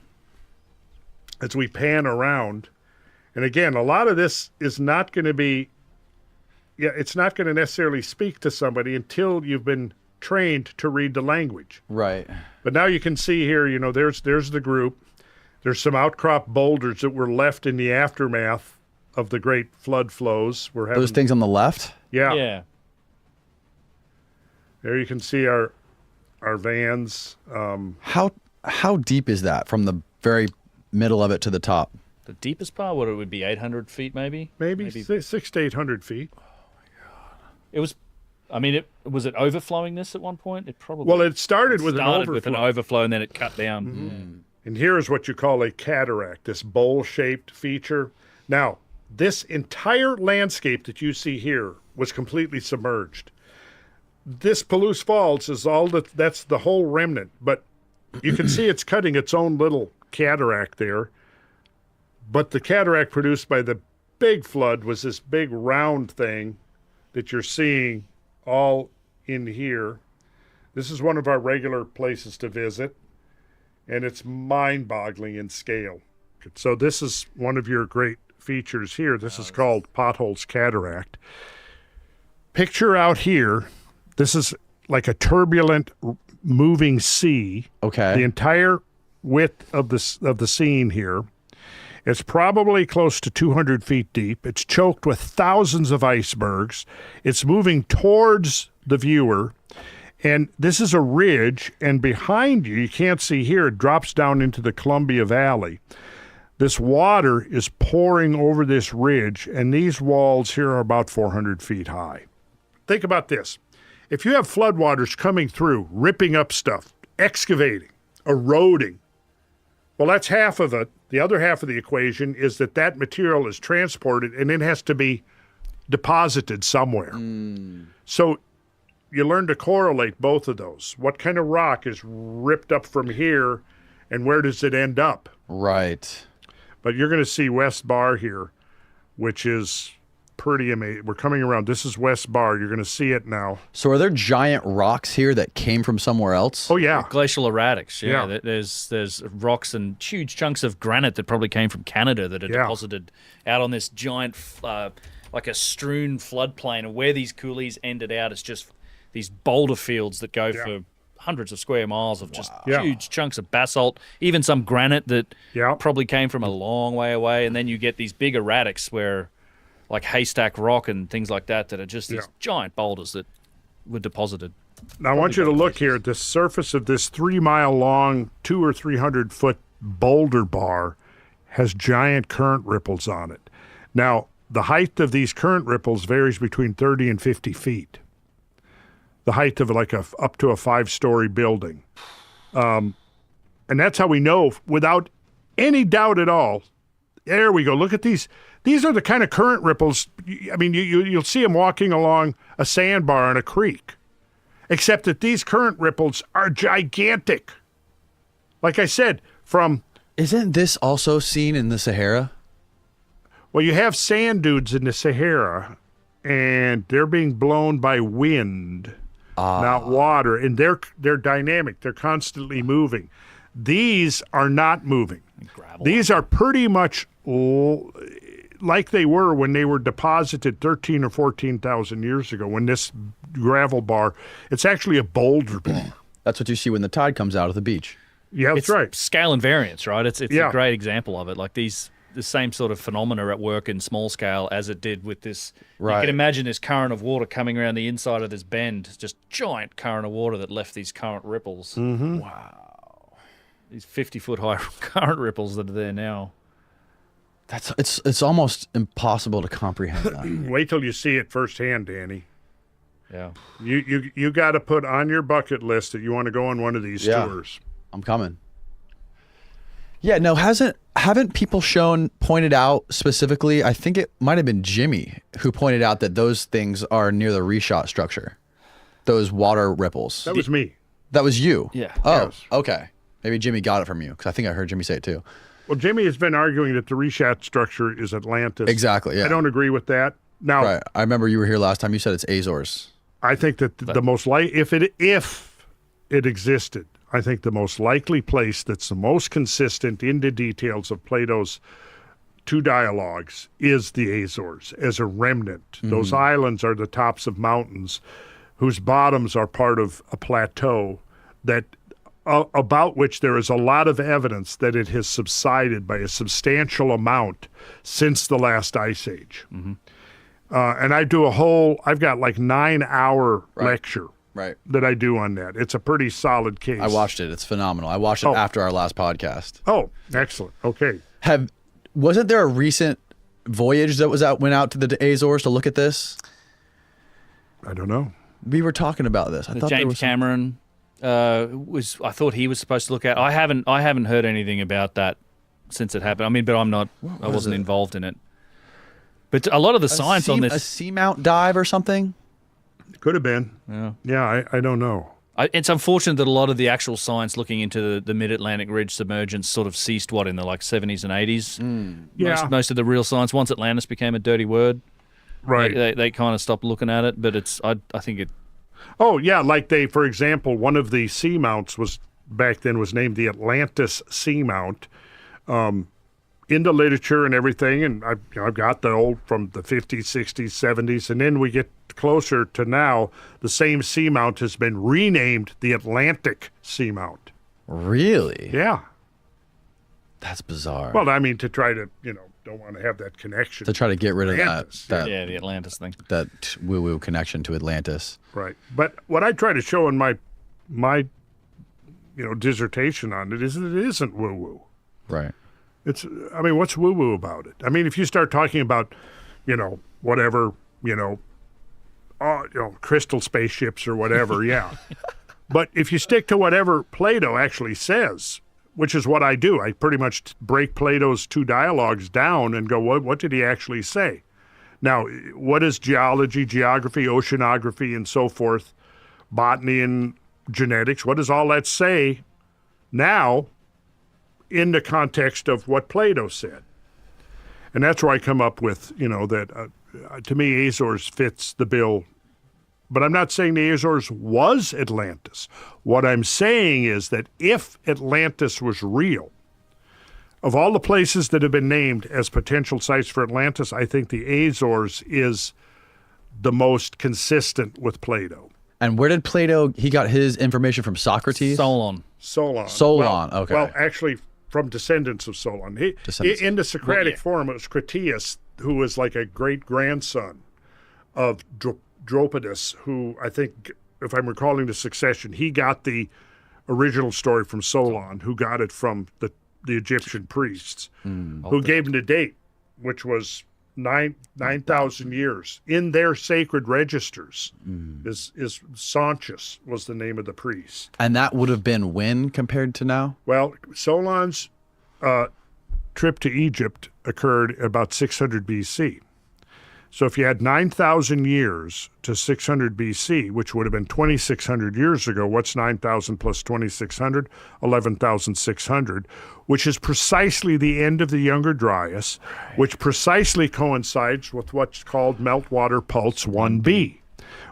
as we pan around, and again, a lot of this is not going to be, it's not going to necessarily speak to somebody until you've been trained to read the language. Right. But now you can see here, there's the group. There's some outcrop boulders that were left in the aftermath of the great flood flows. Those things on the left? Yeah. Yeah. There you can see our vans. How deep is that from the very middle of it to the top? The deepest part, what it would be, 800 feet maybe? Maybe 600 to 800 feet. Oh my God. It was, was it overflowing this at one point? It probably. Well, it started with an overflow and then it cut down. Mm-hmm. Yeah. And here's what you call a cataract, this bowl-shaped feature. Now, this entire landscape that you see here was completely submerged. This Palouse Falls is that's the whole remnant, but you can see it's cutting its own little cataract there, but the cataract produced by the big flood was this big round thing that you're seeing all in here. This is one of our regular places to visit, and it's mind-boggling in scale. So this is one of your great features here. This is called Potholes Cataract. Picture out here, this is like a turbulent moving sea. Okay. The entire width of the scene here. It's probably close to 200 feet deep. It's choked with thousands of icebergs. It's moving towards the viewer. And this is a ridge, and behind you, you can't see here, it drops down into the Columbia Valley. This water is pouring over this ridge, and these walls here are about 400 feet high. Think about this. If you have floodwaters coming through, ripping up stuff, excavating, eroding, well, that's half of it. The other half of the equation is that material is transported, and it has to be deposited somewhere. So you learn to correlate both of those. What kind of rock is ripped up from here, and where does it end up? Right. But you're going to see West Bar here, which is pretty amazing. We're coming around. This is West Bar. You're going to see it now. So are there giant rocks here that came from somewhere else? Oh, yeah. Glacial erratics. Yeah. Yeah. There's rocks and huge chunks of granite that probably came from Canada that are deposited out on this giant, like a strewn floodplain. And where these coulees ended out, it's just these boulder fields that go for hundreds of square miles of just huge chunks of basalt, even some granite that probably came from a long way away. And then you get these big erratics where, like Haystack Rock and things like that are just these giant boulders that were deposited. Now, I want you to look here at the surface of this 3 mile long, 200 or 300 foot boulder bar has giant current ripples on it. Now, the height of these current ripples varies between 30 and 50 feet. The height of like up to a 5-story building. And that's how we know without any doubt at all. There we go. Look at these. These are the kind of current ripples. I mean, you'll see them walking along a sandbar on a creek, except that these current ripples are gigantic. Like I said, from... Isn't this also seen in the Sahara? Well, you have sand dunes in the Sahara, and they're being blown by wind, not water, and they're dynamic. They're constantly moving. These are not moving. These are pretty much like they were when they were deposited 13 or 14,000 years ago, when this gravel bar, it's actually a boulder bar. That's what you see when the tide comes out of the beach. Yeah, that's right. Scale and variance, right? It's a great example of it. Like the same sort of phenomena at work in small scale as it did with this. Right. You can imagine this current of water coming around the inside of this bend, just giant current of water that left these current ripples. Mm-hmm. Wow. These 50-foot high current ripples that are there now. It's almost impossible to comprehend that. Wait till you see it firsthand, Danny. Yeah. You got to put on your bucket list that you want to go on one of these tours. I'm coming. Yeah, no, haven't people pointed out specifically, I think it might have been Jimmy who pointed out that those things are near the reshot structure. Those water ripples. That was me. That was you? Yeah. Oh, Yes. okay. Maybe Jimmy got it from you, because I think I heard Jimmy say it too. Well, Jimmy has been arguing that the reshat structure is Atlantis. Exactly, yeah. I don't agree with that. Now, Right. I remember you were here last time. You said it's Azores. I think that the most if it existed, I think the most likely place that's the most consistent in the details of Plato's two dialogues is the Azores as a remnant. Those islands are the tops of mountains whose bottoms are part of a plateau that about which there is a lot of evidence that it has subsided by a substantial amount since the last ice age. And I do I've got like 9-hour lecture that I do on that. It's a pretty solid case. I watched it. It's phenomenal. I watched it after our last podcast. Oh, excellent. Okay. Wasn't there a recent voyage that went out to the Azores to look at this? I don't know. We were talking about this. I thought there James was Cameron I thought he was supposed to look at. I haven't heard anything about that since it happened. I mean, but I wasn't involved in it. But a lot of the science on this, a seamount dive or something. Could have been. Yeah, I don't know. It's unfortunate that a lot of the actual science looking into the Mid-Atlantic Ridge submergence sort of ceased, in the 70s and 80s? Yeah. Most of the real science, once Atlantis became a dirty word, Right. they kind of stopped looking at it. But I think Oh, yeah, like for example, one of the seamounts was back then was named the Atlantis Seamount. In the literature and everything, and I've got the old from the 50s, 60s, 70s, and then we get closer to now, the same seamount has been renamed the Atlantic Seamount. Really? Yeah. That's bizarre. Well, I mean, to try to, don't want to have that connection. To try to get rid of Atlantis. Yeah, the Atlantis thing. That woo-woo connection to Atlantis. Right. But what I try to show in my dissertation on it is that it isn't woo-woo. Right. What's woo-woo about it? I mean, if you start talking about, whatever, crystal spaceships or whatever, yeah. But if you stick to whatever Plato actually says, which is what I do, I pretty much break Plato's two dialogues down and go, what did he actually say? Now, what is geology, geography, oceanography, and so forth, botany and genetics, what does all that say now in the context of what Plato said? And that's where I come up with, that to me, Azores fits the bill. But I'm not saying the Azores was Atlantis. What I'm saying is that if Atlantis was real, of all the places that have been named as potential sites for Atlantis, I think the Azores is the most consistent with Plato. And where did Plato, he got his information from Socrates? Solon. Okay. Well, actually, from descendants of Solon. In the Socratic Forum, it was Critias, who was like a great-grandson of Dropidas, who I think, if I'm recalling the succession, he got the original story from Solon, who got it from the Egyptian priests, who gave him the date, which was 9,000 years. In their sacred registers, is Sauntius was the name of the priest. And that would have been when compared to now? Well, Solon's trip to Egypt occurred about 600 BC. So if you had 9,000 years to 600 BC, which would have been 2,600 years ago, what's 9,000 plus 2,600? 11,600, which is precisely the end of the Younger Dryas, which precisely coincides with what's called meltwater pulse 1b,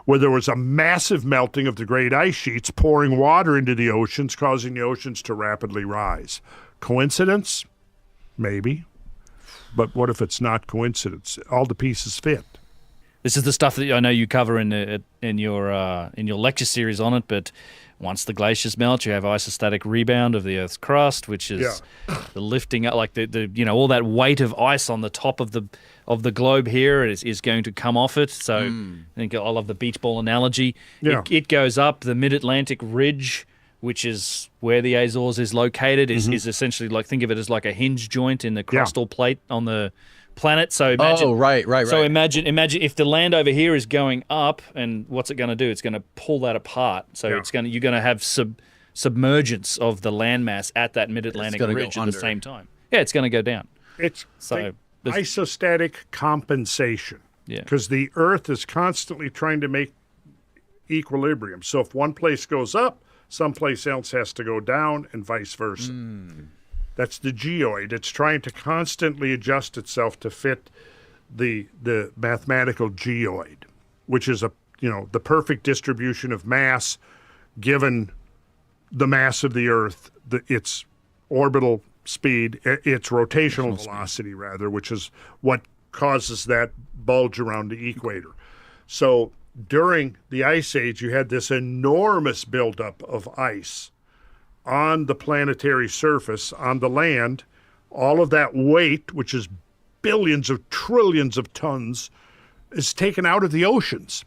where there was a massive melting of the great ice sheets pouring water into the oceans, causing the oceans to rapidly rise. Coincidence? Maybe. But what if it's not coincidence? All the pieces fit. This is the stuff that I know you cover in your lecture series on it. But once the glaciers melt, you have isostatic rebound of the Earth's crust, which is the lifting up, like the all that weight of ice on the top of the globe here is going to come off it. So I think I love the beach ball analogy. Yeah. It goes up the Mid-Atlantic ridge, which is where the Azores is located, is essentially like, think of it as like a hinge joint in the crustal plate on the planet. So imagine, right. So imagine if the land over here is going up, and what's it going to do? It's going to pull that apart. So you're going to have submergence of the landmass at that Mid-Atlantic ridge at the same time. Yeah, it's going to go down. It's isostatic compensation. Yeah, because the Earth is constantly trying to make equilibrium. So if one place goes up, someplace else has to go down, and vice versa. That's the geoid. It's trying to constantly adjust itself to fit the mathematical geoid, which is the perfect distribution of mass given the mass of the Earth, its orbital speed, its rotational velocity, rather, which is what causes that bulge around the equator. So during the Ice Age, you had this enormous buildup of ice on the planetary surface, on the land. All of that weight, which is billions of trillions of tons, is taken out of the oceans.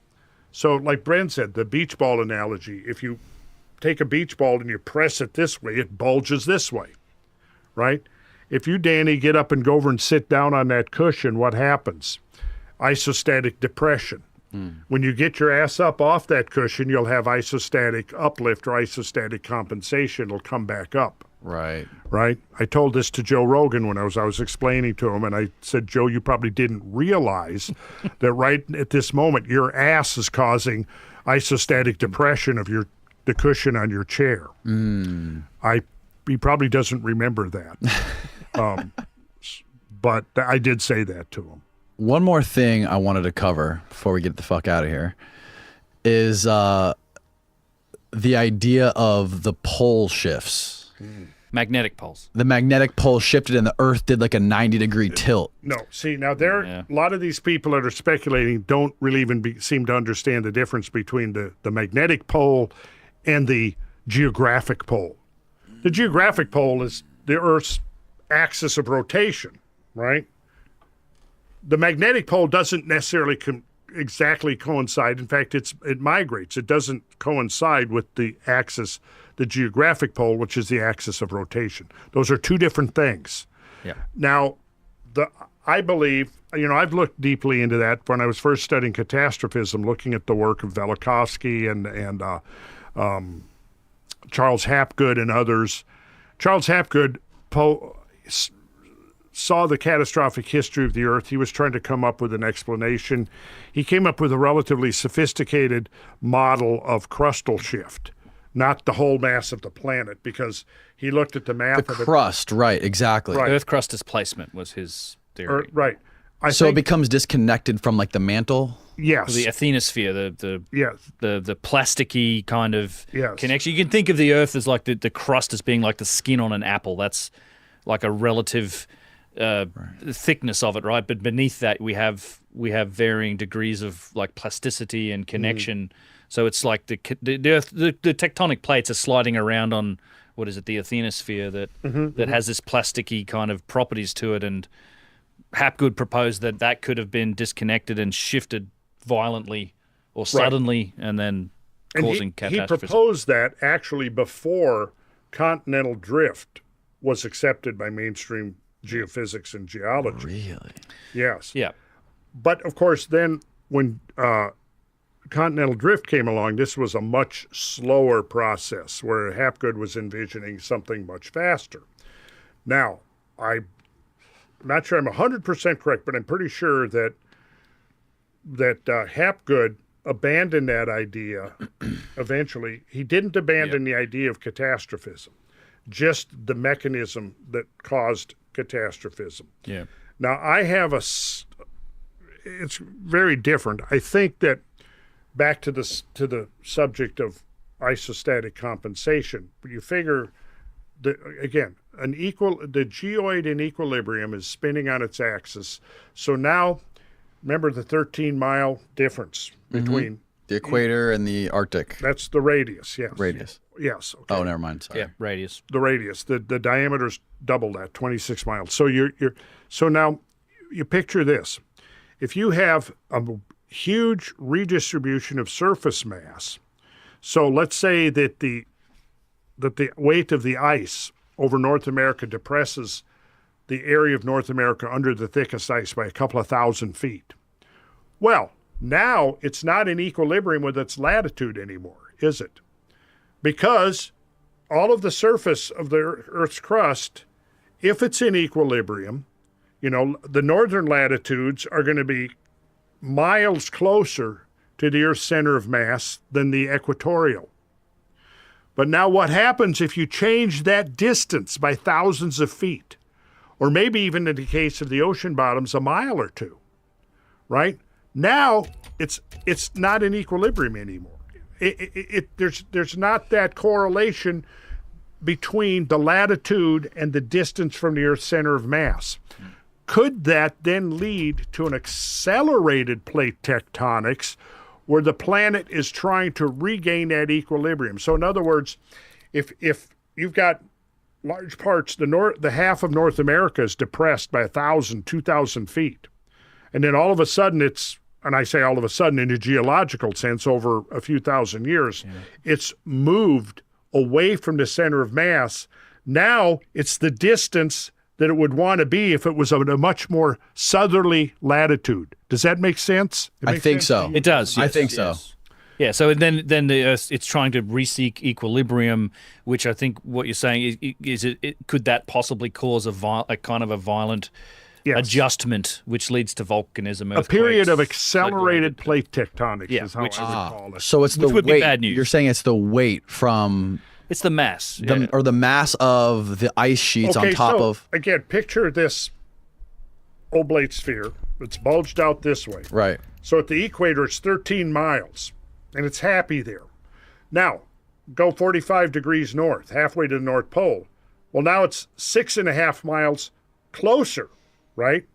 So like Brent said, the beach ball analogy, if you take a beach ball and you press it this way, it bulges this way, right? If you, Danny, get up and go over and sit down on that cushion, what happens? Isostatic depression. When you get your ass up off that cushion, you'll have isostatic uplift or isostatic compensation. It'll come back up. Right. I told this to Joe Rogan when I was explaining to him, and I said, Joe, you probably didn't realize that right at this moment, your ass is causing isostatic depression of the cushion on your chair. He probably doesn't remember that. But I did say that to him. One more thing I wanted to cover before we get the fuck out of here. is the idea of the pole shifts. Magnetic poles. The magnetic pole shifted and the Earth did like a 90-degree tilt. No, see, now a lot of these people that are speculating don't really even seem to understand the difference between the magnetic pole and the geographic pole. The geographic pole is the Earth's axis of rotation, right? The magnetic pole doesn't necessarily exactly coincide. In fact, it migrates. It doesn't coincide with the axis, the geographic pole, which is the axis of rotation. Those are two different things. Yeah. Now, I believe, I've looked deeply into that when I was first studying catastrophism, looking at the work of Velikovsky and Charles Hapgood and others. Charles Hapgood saw the catastrophic history of the Earth. He was trying to come up with an explanation. He came up with a relatively sophisticated model of crustal shift, not the whole mass of the planet, because he looked at the math The of crust, right, exactly. Right. Earth crust displacement was his theory. Right. So it becomes disconnected from like the mantle? Yes. The asthenosphere, the plasticky kind of Yes. connection. You can think of the Earth as like the crust as being like the skin on an apple. That's like a relative thickness of it, right? But beneath that, we have varying degrees of like plasticity and connection. So it's like the tectonic plates are sliding around on what is it, the asthenosphere that has this plasticky kind of properties to it. And Hapgood proposed that could have been disconnected and shifted violently or suddenly, and then causing catastrophes. He proposed that actually before continental drift was accepted by mainstream geophysics and geology. Really? Yes. Yeah. But of course, then when continental drift came along, this was a much slower process where Hapgood was envisioning something much faster. Now, I'm not sure I'm 100% correct, but I'm pretty sure that Hapgood abandoned that idea eventually. He didn't abandon the idea of catastrophism, just the mechanism that caused catastrophism. Yeah. Now, I have it's very different. I think that back to the subject of isostatic compensation, you figure that, again, the geoid in equilibrium is spinning on its axis. So now, remember the 13-mile difference between the equator and the Arctic. That's the radius, yes. Radius. Yes. Okay. Oh, never mind. Sorry. Yeah, radius. The radius. The diameter's double that, 26 miles. So so now you picture this. If you have a huge redistribution of surface mass, so let's say that the weight of the ice over North America depresses the area of North America under the thickest ice by a couple of thousand feet. Well, now it's not in equilibrium with its latitude anymore, is it? Because all of the surface of the Earth's crust, if it's in equilibrium, the northern latitudes are going to be miles closer to the Earth's center of mass than the equatorial. But now what happens if you change that distance by thousands of feet, or maybe even in the case of the ocean bottoms, a mile or two, right? Now it's not in equilibrium anymore. There's not that correlation between the latitude and the distance from the Earth's center of mass. Could that then lead to an accelerated plate tectonics where the planet is trying to regain that equilibrium? So in other words, if you've got large parts, the half of North America is depressed by 1,000, 2,000 feet, and then all of a sudden and I say all of a sudden in a geological sense over a few thousand years, it's moved away from the center of mass. Now it's the distance that it would want to be if it was at a much more southerly latitude. Does that make sense? I think so. It does. Yes, I think so. Yeah, so then the Earth, it's trying to re-seek equilibrium, which I think what you're saying is could that possibly cause a kind of a violent adjustment, which leads to volcanism, a period of accelerated plate tectonics is how I would call it. So it's the which would weight. Be bad news. You're saying it's the weight from it's the mass, or the mass of the ice sheets on top of. Again, picture this oblate sphere. It's bulged out this way. Right. So at the equator, it's 13 miles. and it's happy there. Now, go 45 degrees north, halfway to the North Pole. Well, now it's 6.5 miles closer, right?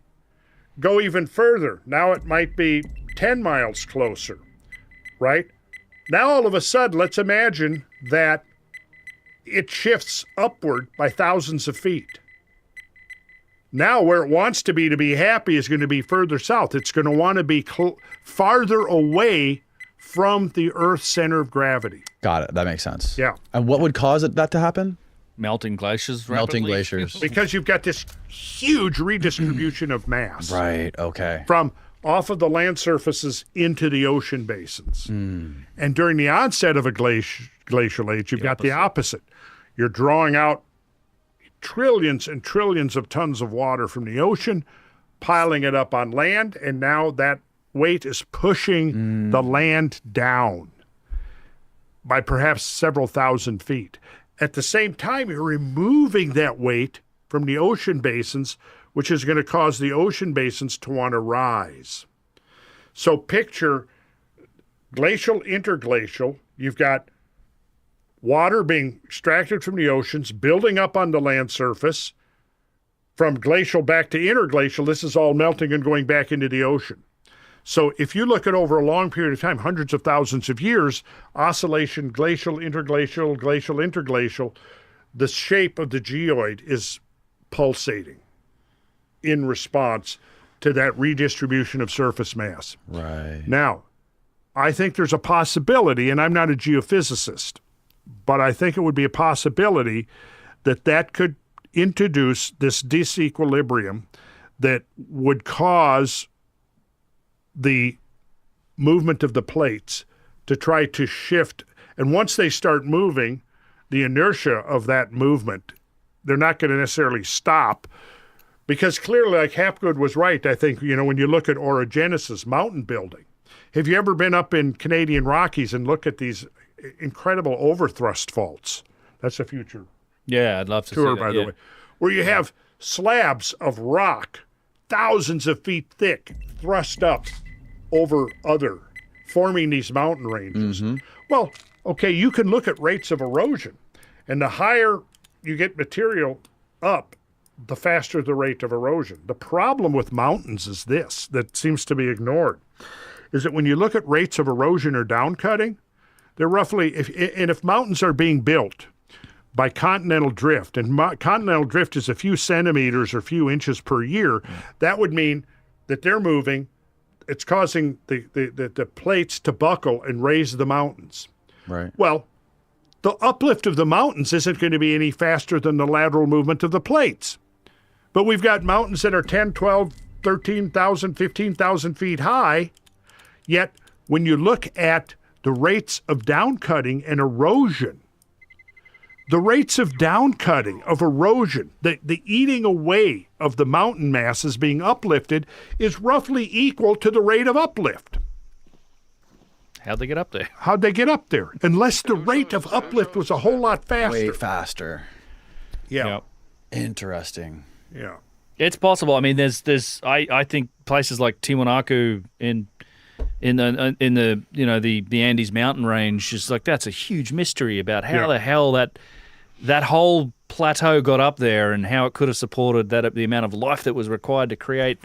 Go even further. Now it might be 10 miles closer, right? Now, all of a sudden, let's imagine that it shifts upward by thousands of feet. Now, where it wants to be happy is going to be further south. It's going to want to be farther away from the Earth's center of gravity. Got it. That makes sense. Yeah. And what would cause that to happen? Melting glaciers. Melting rapidly. glaciers. Because you've got this huge redistribution of mass. Right. Okay. From off of the land surfaces into the ocean basins. And during the onset of a glacial age, you've got the opposite. You're drawing out trillions and trillions of tons of water from the ocean, piling it up on land, and now that weight is pushing the land down by perhaps several thousand feet. At the same time, you're removing that weight from the ocean basins, which is going to cause the ocean basins to want to rise. So picture glacial, interglacial. You've got water being extracted from the oceans, building up on the land surface. From glacial back to interglacial, this is all melting and going back into the ocean. So if you look at over a long period of time, hundreds of thousands of years, oscillation, glacial, interglacial, glacial, interglacial, the shape of the geoid is pulsating in response to that redistribution of surface mass. Right. Now, I think there's a possibility, and I'm not a geophysicist, but I think it would be a possibility that could introduce this disequilibrium that would cause the movement of the plates to try to shift. And once they start moving, the inertia of that movement, they're not going to necessarily stop, because clearly, like Hapgood was right, I think, when you look at orogenesis, mountain building. Have you ever been up in Canadian Rockies and look at these incredible overthrust faults? That's a future Yeah, I'd love to tour, see that, by the way, where you have slabs of rock, thousands of feet thick, thrust up over other, forming these mountain ranges. Well, okay, you can look at rates of erosion, and the higher you get material up, the faster the rate of erosion. The problem with mountains is this, that seems to be ignored, is that when you look at rates of erosion or downcutting, they're roughly, if mountains are being built by continental drift, and continental drift is a few centimeters or few inches per year, that would mean that they're moving, it's causing the plates to buckle and raise the mountains. Right. Well, the uplift of the mountains isn't going to be any faster than the lateral movement of the plates. But we've got mountains that are 10, 12, 13,000, 15,000 feet high, yet when you look at the rates of downcutting and erosion, the rates of downcutting, of erosion, the eating away of the mountain masses being uplifted is roughly equal to the rate of uplift. How'd they get up there? How'd they get up there? Unless the rate of uplift was a whole lot faster. Way faster. Yeah. Yep. Interesting. Yeah. It's possible. I mean, I think places like Tiwanaku in the the Andes mountain range is like, that's a huge mystery about how the hell that whole plateau got up there and how it could have supported the amount of life that was required to create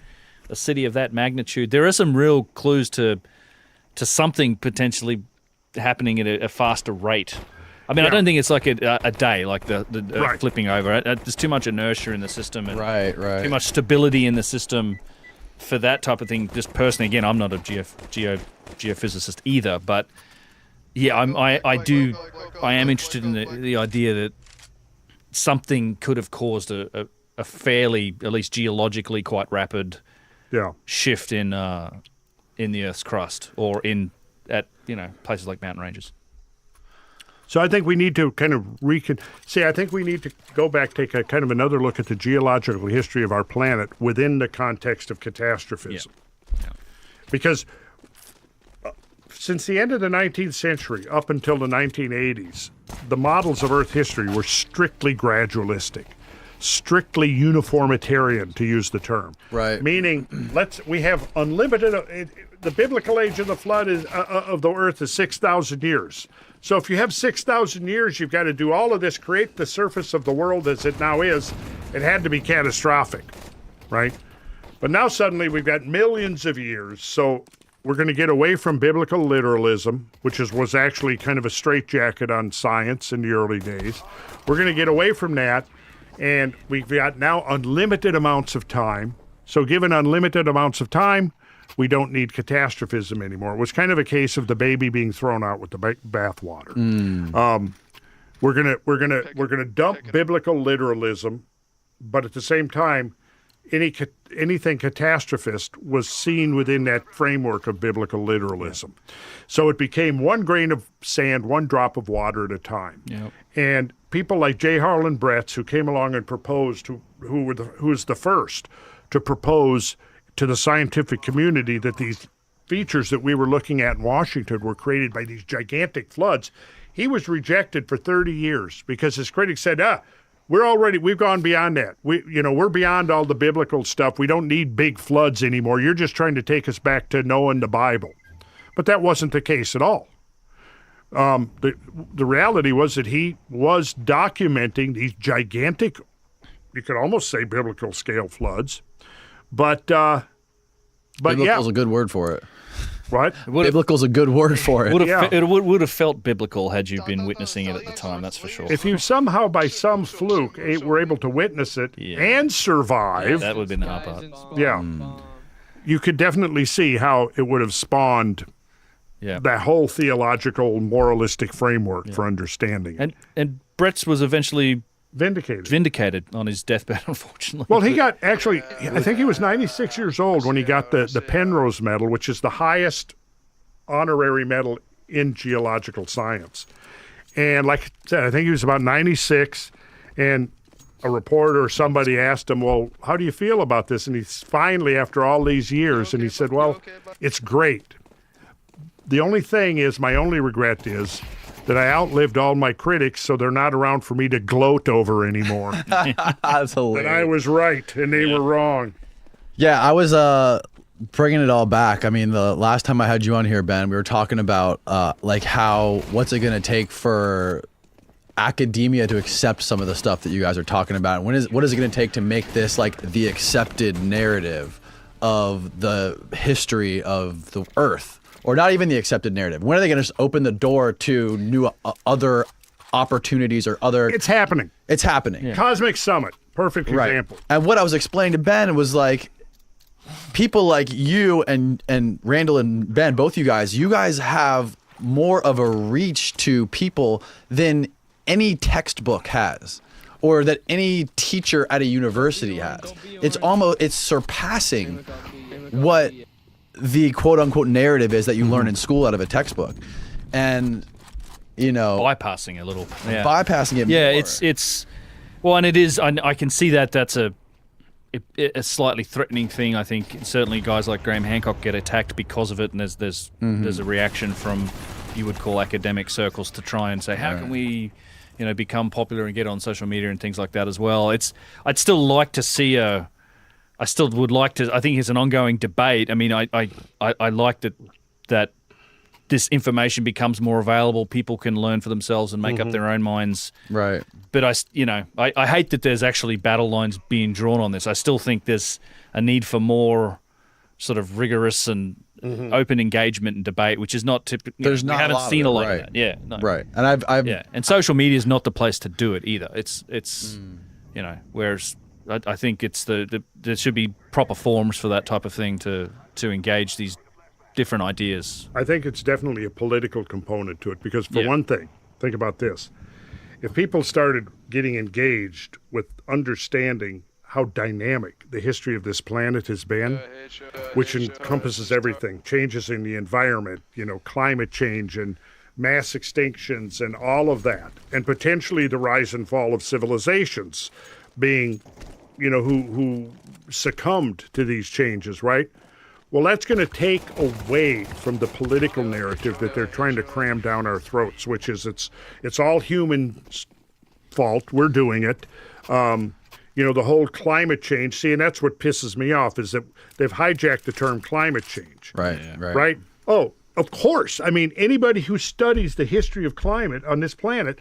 a city of that magnitude. There are some real clues to something potentially happening at a faster rate. I mean, I don't think it's like a day, like the Right. flipping over. There's too much inertia in the system and Right. too much stability in the system for that type of thing. Just personally, again, I'm not a geophysicist either, but yeah, I am interested in the idea that something could have caused a fairly, at least geologically, quite rapid shift in the Earth's crust, or at places like mountain ranges. So I think we need to kind of I think we need to go back, take a kind of another look at the geological history of our planet within the context of catastrophism. Yeah. Because since the end of the 19th century up until the 1980s, the models of Earth history were strictly gradualistic, strictly uniformitarian, to use the term. Right. Meaning, we have unlimited. the biblical age of the flood is of the earth is 6,000 years. So if you have 6,000 years, you've got to do all of this, create the surface of the world as it now is. It had to be catastrophic, right? But now suddenly we've got millions of years. So we're going to get away from biblical literalism, which was actually kind of a straitjacket on science in the early days. We're going to get away from that, and we've got now unlimited amounts of time. So given unlimited amounts of time, we don't need catastrophism anymore. It was kind of a case of the baby being thrown out with the bathwater. We're gonna dump biblical literalism, but at the same time, anything catastrophist was seen within that framework of biblical literalism. So it became one grain of sand, one drop of water at a time. Yep. And people like J. Harlan Bretz, who came along and proposed, who was the first to propose to the scientific community that these features that we were looking at in Washington were created by these gigantic floods. He was rejected for 30 years because his critics said, we've gone beyond that. We're beyond all the biblical stuff. We don't need big floods anymore. You're just trying to take us back to knowing the Bible. But that wasn't the case at all. The reality was that he was documenting these gigantic, you could almost say biblical scale floods. But Biblical's a good word for it. What? Biblical's a good word for it. It would have felt biblical had you been witnessing it at the time, that's for sure. If you somehow, by some fluke, were able to witness it and survive... that would have been the hard part. Yeah. You could definitely see how it would have spawned that whole theological, moralistic framework for understanding it. And Brett's was eventually... Vindicated on his deathbed, unfortunately. Well, he got, actually, I think he was 96 years old when he got the Penrose Medal, which is the highest honorary medal in geological science. And like I said, I think he was about 96, and a reporter or somebody asked him, well, how do you feel about this? And he's finally, after all these years, and he said, well, it's great. The only thing is, my only regret is that I outlived all my critics, so they're not around for me to gloat over anymore. That's hilarious. That I was right and they were wrong. Yeah, I was bringing it all back. I mean, the last time I had you on here, Ben, we were talking about what's it going to take for academia to accept some of the stuff that you guys are talking about. What is it going to take to make this like the accepted narrative of the history of the Earth? Or not even the accepted narrative. When are they going to just open the door to new other opportunities or other... It's happening. It's happening. Yeah. Cosmic Summit, perfect example. And what I was explaining to Ben was like, people like you and Randall and Ben, both you guys have more of a reach to people than any textbook has, or that any teacher at a university has. It's surpassing what the quote unquote narrative is that you learn in school out of a textbook. And bypassing a little. Yeah. Bypassing it Yeah, more. it's well, and it is, I can see that's a slightly threatening thing. I think certainly guys like Graham Hancock get attacked because of it, and there's a reaction from, you would call, academic circles to try and say, how can we become popular and get on social media and things like that as well. I'd still like to see I still would like to. I think it's an ongoing debate. I mean, I like that this information becomes more available. People can learn for themselves and make up their own minds. Right. But I hate that there's actually battle lines being drawn on this. I still think there's a need for more sort of rigorous and open engagement and debate, which is not typical. There's we not haven't a lot seen of a it, lot right. of that. Yeah. No. Right. And I've and social media is not the place to do it either. It's whereas I think it's there should be proper forums for that type of thing to engage these different ideas. I think it's definitely a political component to it because, for one thing, think about this. If people started getting engaged with understanding how dynamic the history of this planet has been, which encompasses everything, changes in the environment, climate change and mass extinctions and all of that, and potentially the rise and fall of civilizations being, who succumbed to these changes, right? Well, that's going to take away from the political narrative that they're trying to cram down our throats, which is it's all human fault. We're doing it. the whole climate change. See, and that's what pisses me off is that they've hijacked the term climate change. Right. Right? Oh, of course. I mean, anybody who studies the history of climate on this planet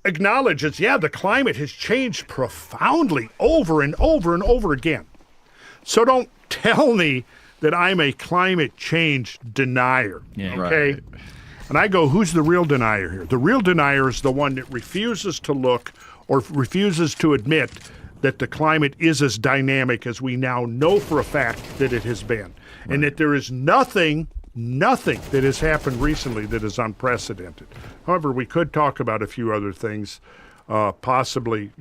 acknowledges, the climate has changed profoundly over and over and over again. So don't tell me that I'm a climate change denier. Yeah. Okay? Right. And I go, who's the real denier here? The real denier is the one that refuses to look or refuses to admit that the climate is as dynamic as we now know for a fact that it has been. Right. And that there is nothing that has happened recently that is unprecedented. However, we could talk about a few other things. Possibly,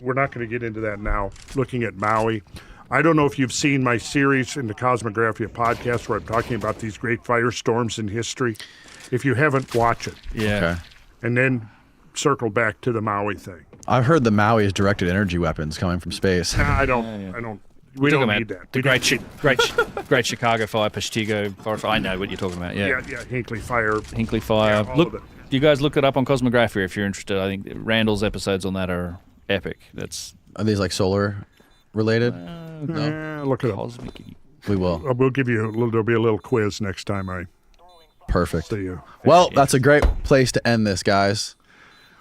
we're not going to get into that now, looking at Maui. I don't know if you've seen my series in the Cosmographia podcast where I'm talking about these great firestorms in history. If you haven't, watch it. Yeah. Okay. And then circle back to the Maui thing. I've heard the Maui is directed energy weapons coming from space. I don't. We don't Talking need about that. The great Chicago fire, Peshtigo forest. I know what you're talking about. Yeah. Yeah, Hinkley Fire. Hinkley fire. Yeah, all Look, of it. you guys look it up on Cosmographia if you're interested. I think Randall's episodes on that are epic. That's Are these like solar related? No. Look it up. cosmic. We will. We'll give you there'll be a little quiz next time I Perfect. see you. Well, that's a great place to end this, guys.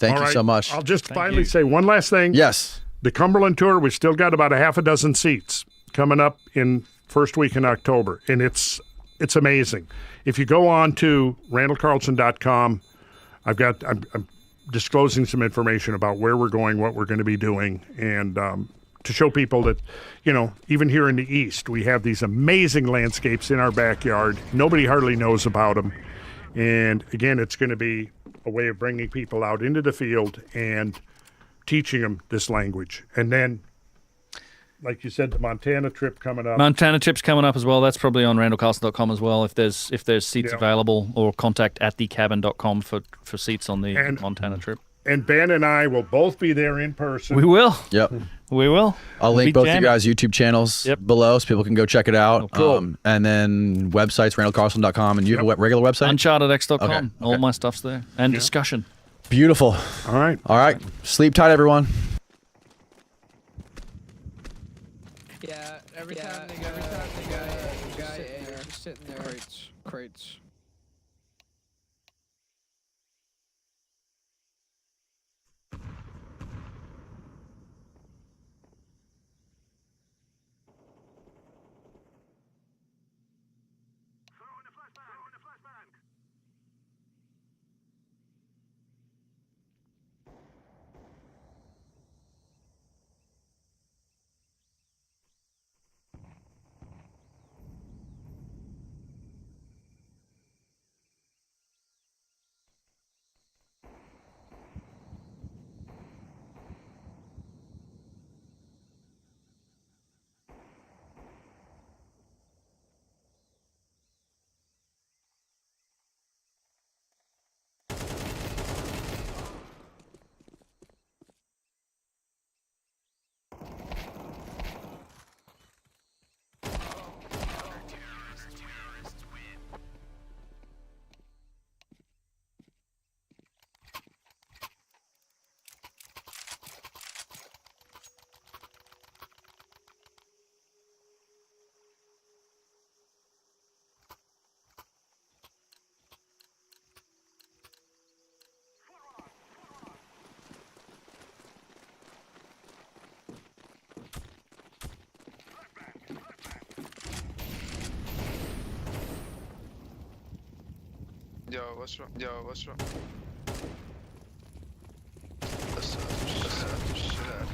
Thank All you right, so much. I'll just finally you. say one last thing. Yes. The Cumberland Tour, we still got about a half a dozen seats coming up in first week in October, and it's amazing. If you go on to randallcarlson.com, I'm disclosing some information about where we're going, what we're going to be doing, and to show people that, even here in the East, we have these amazing landscapes in our backyard. Nobody hardly knows about them. And again, it's going to be a way of bringing people out into the field and teaching them this language. And then, like you said, the Montana trip coming up. Montana trip's coming up as well. That's probably on randallcarlson.com as well. If there's seats available, or contact at thecabin.com for seats on the Montana trip. And Ben and I will both be there in person. We will. Yep. We will. I'll link both of you guys' YouTube channels below so people can go check it out. Oh, cool. And then websites, randallcarlson.com. And you have a regular website? Unchartedx.com. Okay. All my stuff's there. And discussion. Beautiful. All right. All right. Sleep tight, everyone. Yeah, every time they got just sitting there. Crates. Yo, what's wrong? What's up? Shit out.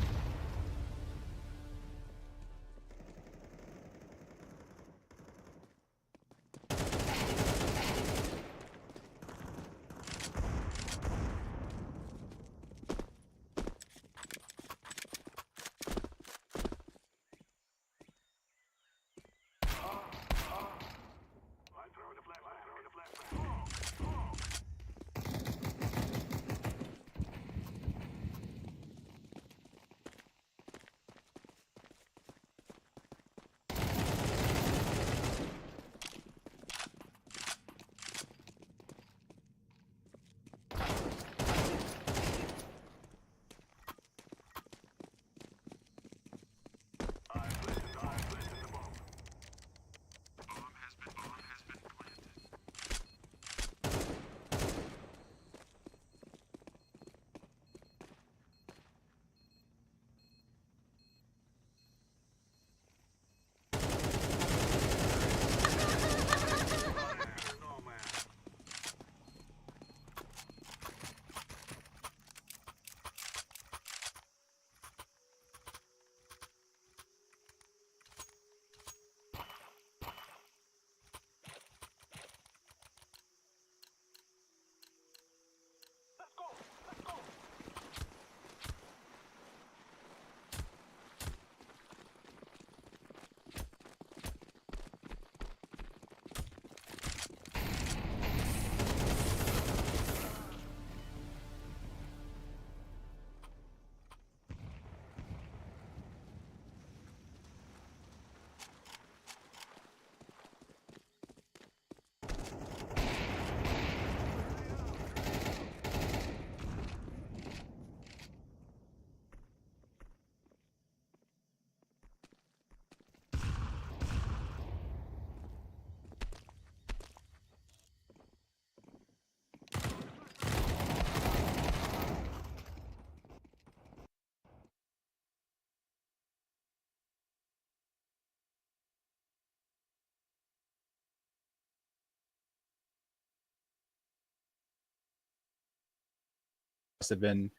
must have been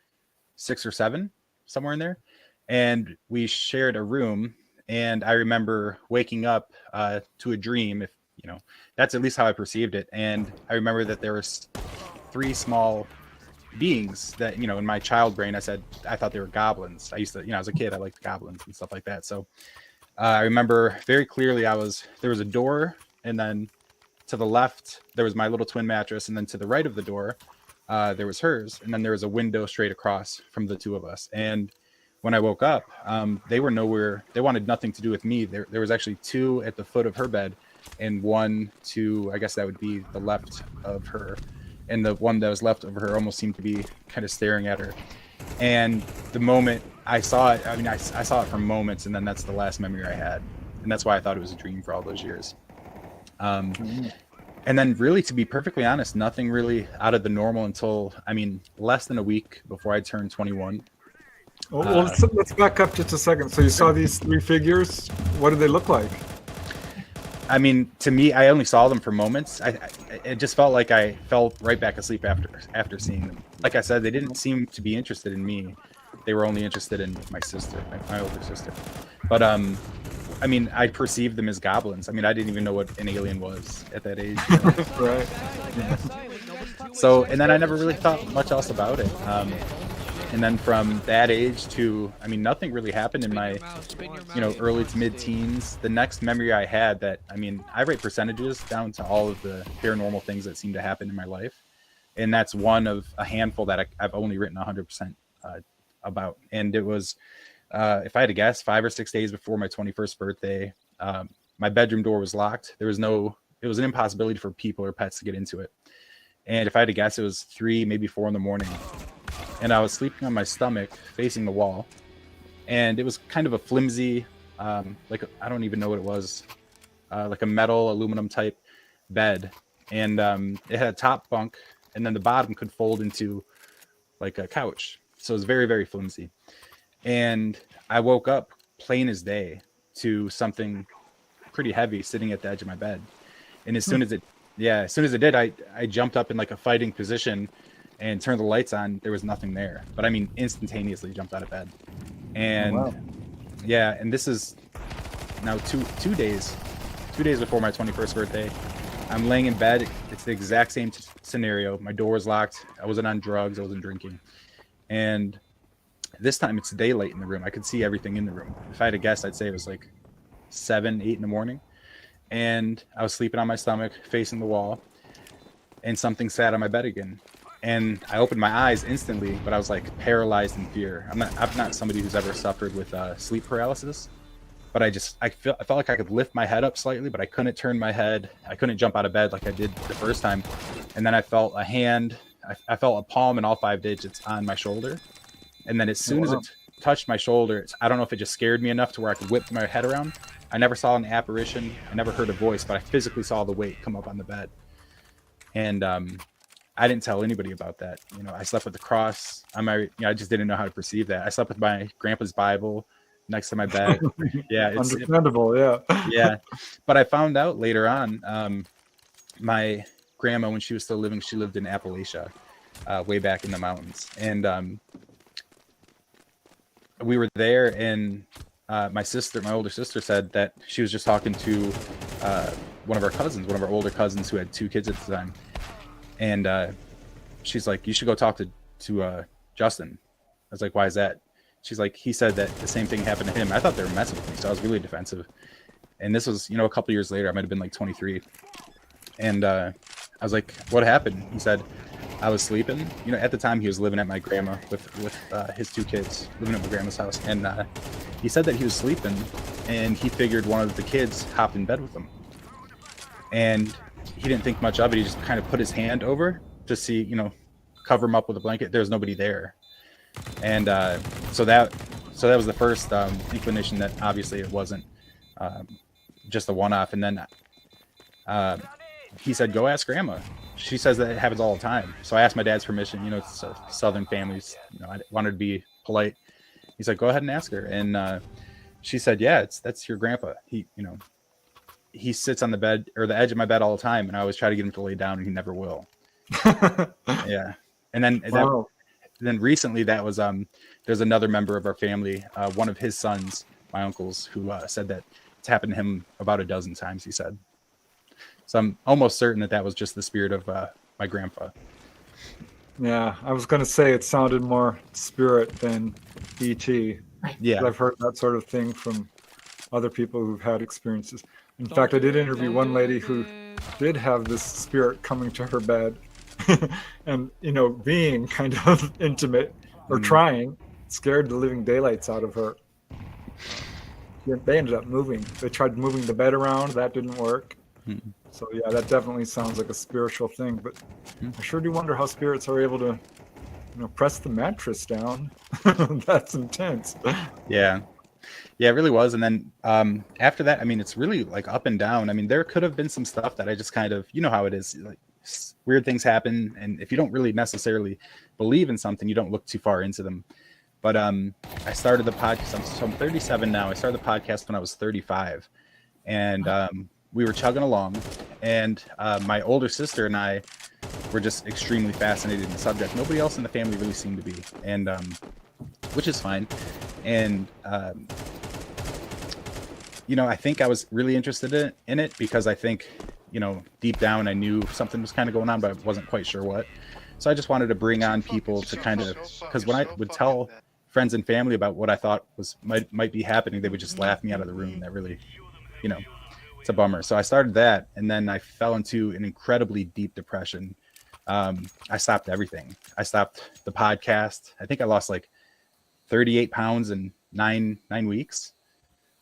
6 or 7, somewhere in there. And we shared a room. And I remember waking up to a dream, if that's at least how I perceived it. And I remember that there was 3 small beings that, in my child brain, I thought they were goblins. I used to, as a kid, I liked goblins and stuff like that. So I remember very clearly there was a door, and then to the left, there was my little twin mattress. And then to the right of the door, there was hers. And then there was a window straight across from the 2 of us. And when I woke up, they were nowhere. They wanted nothing to do with me. There was actually 2 at the foot of her bed, and 1 to, I guess that would be the left of her. And the one that was left of her almost seemed to be kind of staring at her. And the moment I saw it, I saw it for moments, and then that's the last memory I had. And that's why I thought it was a dream for all those years. And then really, to be perfectly honest, nothing really out of the normal until, less than a week before I turned 21. Well, let's back up just a second. So you saw these 3 figures. What did they look like? To me, I only saw them for moments. It just felt like I fell right back asleep after seeing them. Like I said, they didn't seem to be interested in me. They were only interested in my sister, my older sister. But I perceived them as goblins. I didn't even know what an alien was at that age. Right. So, and then I never really thought much else about it. And then from that age to, nothing really happened in my, early to mid-teens. The next memory I had that, I write percentages down to all of the paranormal things that seem to happen in my life. And that's one of a handful that I've only written 100% about. And it was, if I had to guess, 5 or 6 days before my 21st birthday, my bedroom door was locked. It was an impossibility for people or pets to get into it. And if I had to guess, it was 3, maybe 4 in the morning. And I was sleeping on my stomach facing the wall, and it was kind of a flimsy, I don't even know what it was, like a metal aluminum type bed. And it had a top bunk, and then the bottom could fold into like a couch. So it was very, very flimsy. And I woke up plain as day to something pretty heavy sitting at the edge of my bed. And as soon as it did, I jumped up in like a fighting position and turned the lights on. There was nothing there, but instantaneously jumped out of bed. And and this is now two days before my 21st birthday. I'm laying in bed. It's the exact same scenario. My door was locked. I wasn't on drugs. I wasn't drinking. And this time it's daylight in the room. I could see everything in the room. If I had to guess, I'd say it was like 7, 8 in the morning. And I was sleeping on my stomach facing the wall, and something sat on my bed again. And I opened my eyes instantly, but I was like paralyzed in fear. I'm not somebody who's ever suffered with sleep paralysis, but I felt like I could lift my head up slightly, but I couldn't turn my head. I couldn't jump out of bed like I did the first time. And then I felt a hand. I felt a palm and all 5 digits on my shoulder. And then as soon as it touched my shoulder, I don't know if it just scared me enough to where I could whip my head around. I never saw an apparition. I never heard a voice, but I physically saw the weight come up on the bed. And I didn't tell anybody about that. I slept with the cross on my, I just didn't know how to perceive that. I slept with my grandpa's Bible next to my bed. Yeah. It's understandable. Yeah. But I found out later on, my grandma, when she was still living, she lived in Appalachia, way back in the mountains. And we were there, and my older sister said that she was just talking to one of our older cousins who had 2 kids at the time. And she's like, you should go talk to Justin. I was like, why is that? She's like, he said that the same thing happened to him. I thought they were messing with me, so I was really defensive. And this was, a couple years later. I might have been like 23. And I was like, what happened? He said, I was sleeping. At the time he was living at my grandma with his 2 kids, living at my grandma's house. And he said that he was sleeping, and he figured one of the kids hopped in bed with him. And he didn't think much of it. He just kind of put his hand over to see, cover him up with a blanket. There was nobody there. And so that was the first inclination that obviously it wasn't just a one-off. And then he said, go ask grandma. She says that it happens all the time. So I asked my dad's permission. It's Southern families. I wanted to be polite. He's like, go ahead and ask her. And she said, yeah, that's your grandpa. He sits on the bed or the edge of my bed all the time, and I always try to get him to lay down, and he never will. Yeah. And then then recently that was there's another member of our family, one of his sons, my uncles, who said that it's happened to him about a dozen times, he said. So I'm almost certain that was just the spirit of my grandpa. Yeah, I was going to say it sounded more spirit than ET. Yeah. I've heard that sort of thing from other people who've had experiences. In fact, I did interview one lady who did have this spirit coming to her bed and, being kind of intimate or trying, scared the living daylights out of her. They ended up moving. They tried moving the bed around. That didn't work. So, yeah, that definitely sounds like a spiritual thing. But I sure do wonder how spirits are able to, press the mattress down. That's intense. Yeah. Yeah, it really was. And then after that, I mean, it's really like up and down. I mean, there could have been some stuff that I just kind of, you know how it is, like weird things happen. And if you don't really necessarily believe in something, you don't look too far into them. But I started the podcast. So I'm 37 now. I started the podcast when I was 35. And we were chugging along. And my older sister and I were just extremely fascinated in the subject. Nobody else in the family really seemed to be. And which is fine. And I think I was really interested in it because I think, deep down I knew something was kind of going on, but I wasn't quite sure what. So I just wanted to bring on people to kind of, because when I would tell friends and family about what I thought might be happening, they would just laugh me out of the room. That really, it's a bummer. So I started that, and then I fell into an incredibly deep depression. I stopped everything. I stopped the podcast. I think I lost like 38 pounds in nine weeks.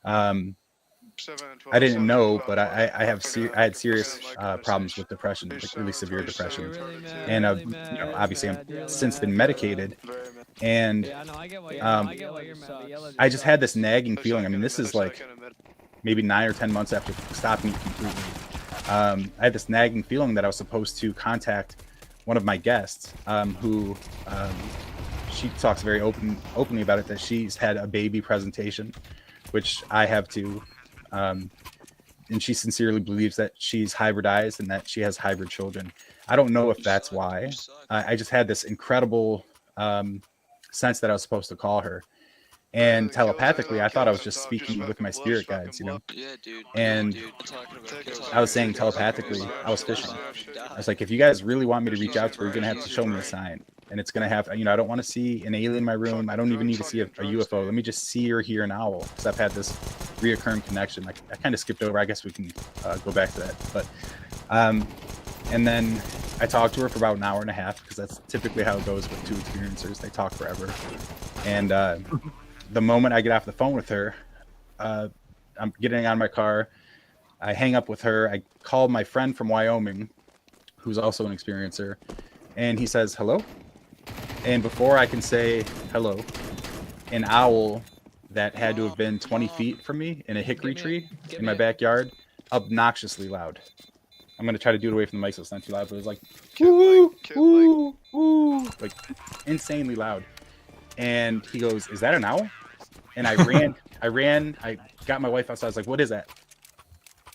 I didn't know, but I had serious problems with depression, like really severe depression, and obviously I'm since been medicated, and I just had this nagging feeling. I mean, this is like maybe 9 or 10 months after stopping it completely. I had this nagging feeling that I was supposed to contact one of my guests, who she talks very openly about it, that she's had a baby presentation, which I have too. And she sincerely believes that she's hybridized and that she has hybrid children. I don't know if that's why. I just had this incredible sense that I was supposed to call her. And telepathically, I thought I was just speaking with my spirit guides, and I was saying telepathically, I was fishing. I was like, if you guys really want me to reach out to her, you're going to have to show me a sign. And it's going to have, I don't want to see an alien in my room. I don't even need to see a UFO. Let me just see or hear an owl, because I've had this reoccurring connection. I kind of skipped over. I guess we can go back to that. But, and then I talked to her for about an hour and a half, because that's typically how it goes with two experiencers. They talk forever. And the moment I get off the phone with her, I'm getting out of my car. I hang up with her. I call my friend from Wyoming, who's also an experiencer, and he says, hello. And before I can say hello, an owl that had to have been 20 feet from me in a hickory tree in my backyard, obnoxiously loud. I'm going to try to do it away from the mic so it's not too loud, but it was like, woo, woo, woo, like insanely loud. And he goes, is that an owl? And I ran, I got my wife outside. I was like, what is that?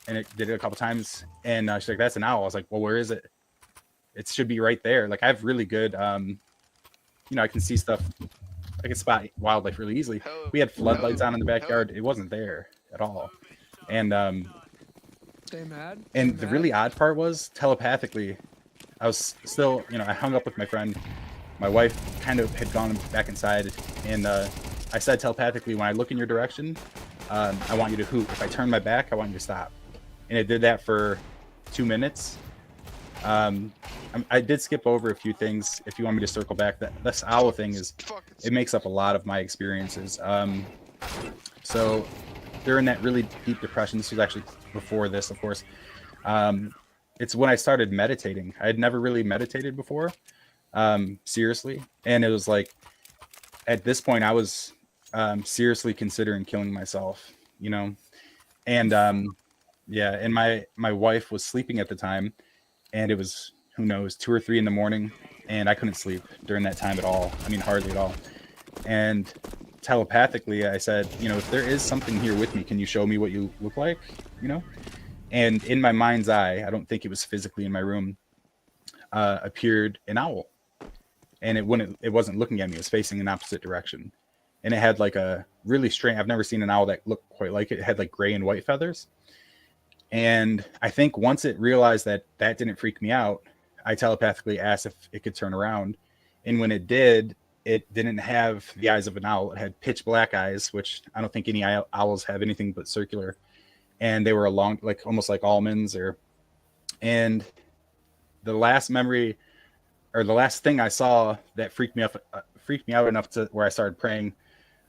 And it did it a couple times. And she's like, that's an owl. I was like, well, where is it? It should be right there. Like, I have really good, I can see stuff. I can spot wildlife really easily. We had floodlights on in the backyard. It wasn't there at all. And the really odd part was, telepathically, I was still, I hung up with my friend. My wife kind of had gone back inside, and I said telepathically, when I look in your direction, I want you to hoot. If I turn my back, I want you to stop. And it did that for 2 minutes. I did skip over a few things. If you want me to circle back, this owl thing it makes up a lot of my experiences. So during that really deep depression, this was actually before this, of course. It's when I started meditating. I had never really meditated before, seriously. And it was like, at this point, I was seriously considering killing myself, and and my wife was sleeping at the time, and it was, who knows, 2 or 3 in the morning, and I couldn't sleep during that time at all. I mean, hardly at all. And telepathically, I said, if there is something here with me, can you show me what you look like? And in my mind's eye, I don't think it was physically in my room, appeared an owl. and it wasn't looking at me. It was facing an opposite direction, and it had like a really strange. I've never seen an owl that looked quite like it. It had like gray and white feathers. And I think once it realized that didn't freak me out, I telepathically asked if it could turn around. And when it did, it didn't have the eyes of an owl. It had pitch black eyes, which I don't think any owls have anything but circular. And they were like almost like almonds. And the last memory, or the last thing I saw that freaked me out enough to where I started praying,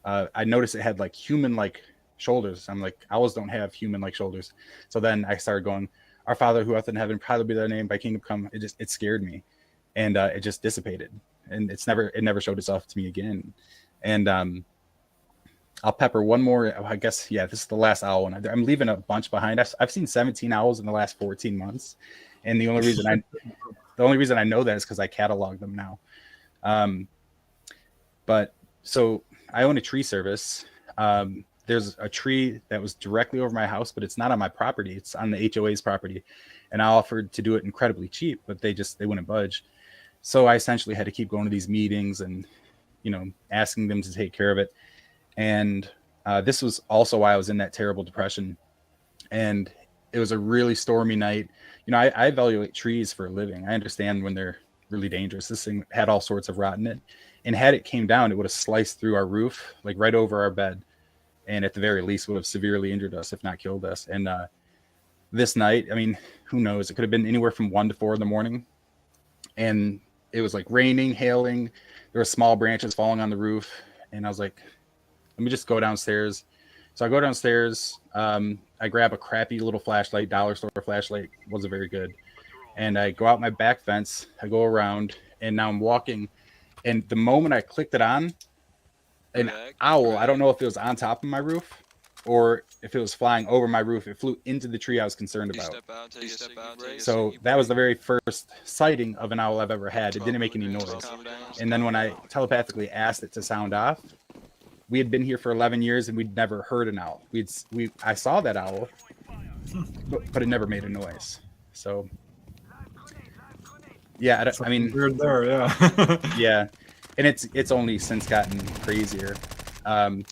I noticed it had like human-like shoulders. I'm like, owls don't have human-like shoulders. So then I started going, "Our Father who art in heaven, hallowed be thy name, thy kingdom come." It scared me, and it just dissipated, and it never showed itself to me again. And I'll pepper one more. I guess this is the last owl one. I'm leaving a bunch behind. I've seen 17 owls in the last 14 months, and the only reason I know that is because I catalog them now. But so I own a tree service. There's a tree that was directly over my house, but it's not on my property. It's on the HOA's property. And I offered to do it incredibly cheap, but they wouldn't budge. So I essentially had to keep going to these meetings and, asking them to take care of it. And this was also why I was in that terrible depression. And it was a really stormy night. I evaluate trees for a living. I understand when they're really dangerous. This thing had all sorts of rot in it. And had it came down, it would have sliced through our roof, like right over our bed. And at the very least would have severely injured us, if not killed us. And this night, I mean, who knows? It could have been anywhere from 1 to 4 in the morning. And it was like raining, hailing. There were small branches falling on the roof. And I was like, let me just go downstairs. So I go downstairs. I grab a crappy little flashlight, dollar store flashlight. Wasn't very good. And I go out my back fence. I go around. And now I'm walking. And the moment I clicked it on, an owl, I don't know if it was on top of my roof or if it was flying over my roof. It flew into the tree I was concerned about. So that was the very first sighting of an owl I've ever had. It didn't make any noise. And then when I telepathically asked it to sound off, we had been here for 11 years and we'd never heard an owl. I saw that owl, but it never made a noise. So yeah, I mean, weird there, yeah. Yeah. And it's only since gotten crazier. But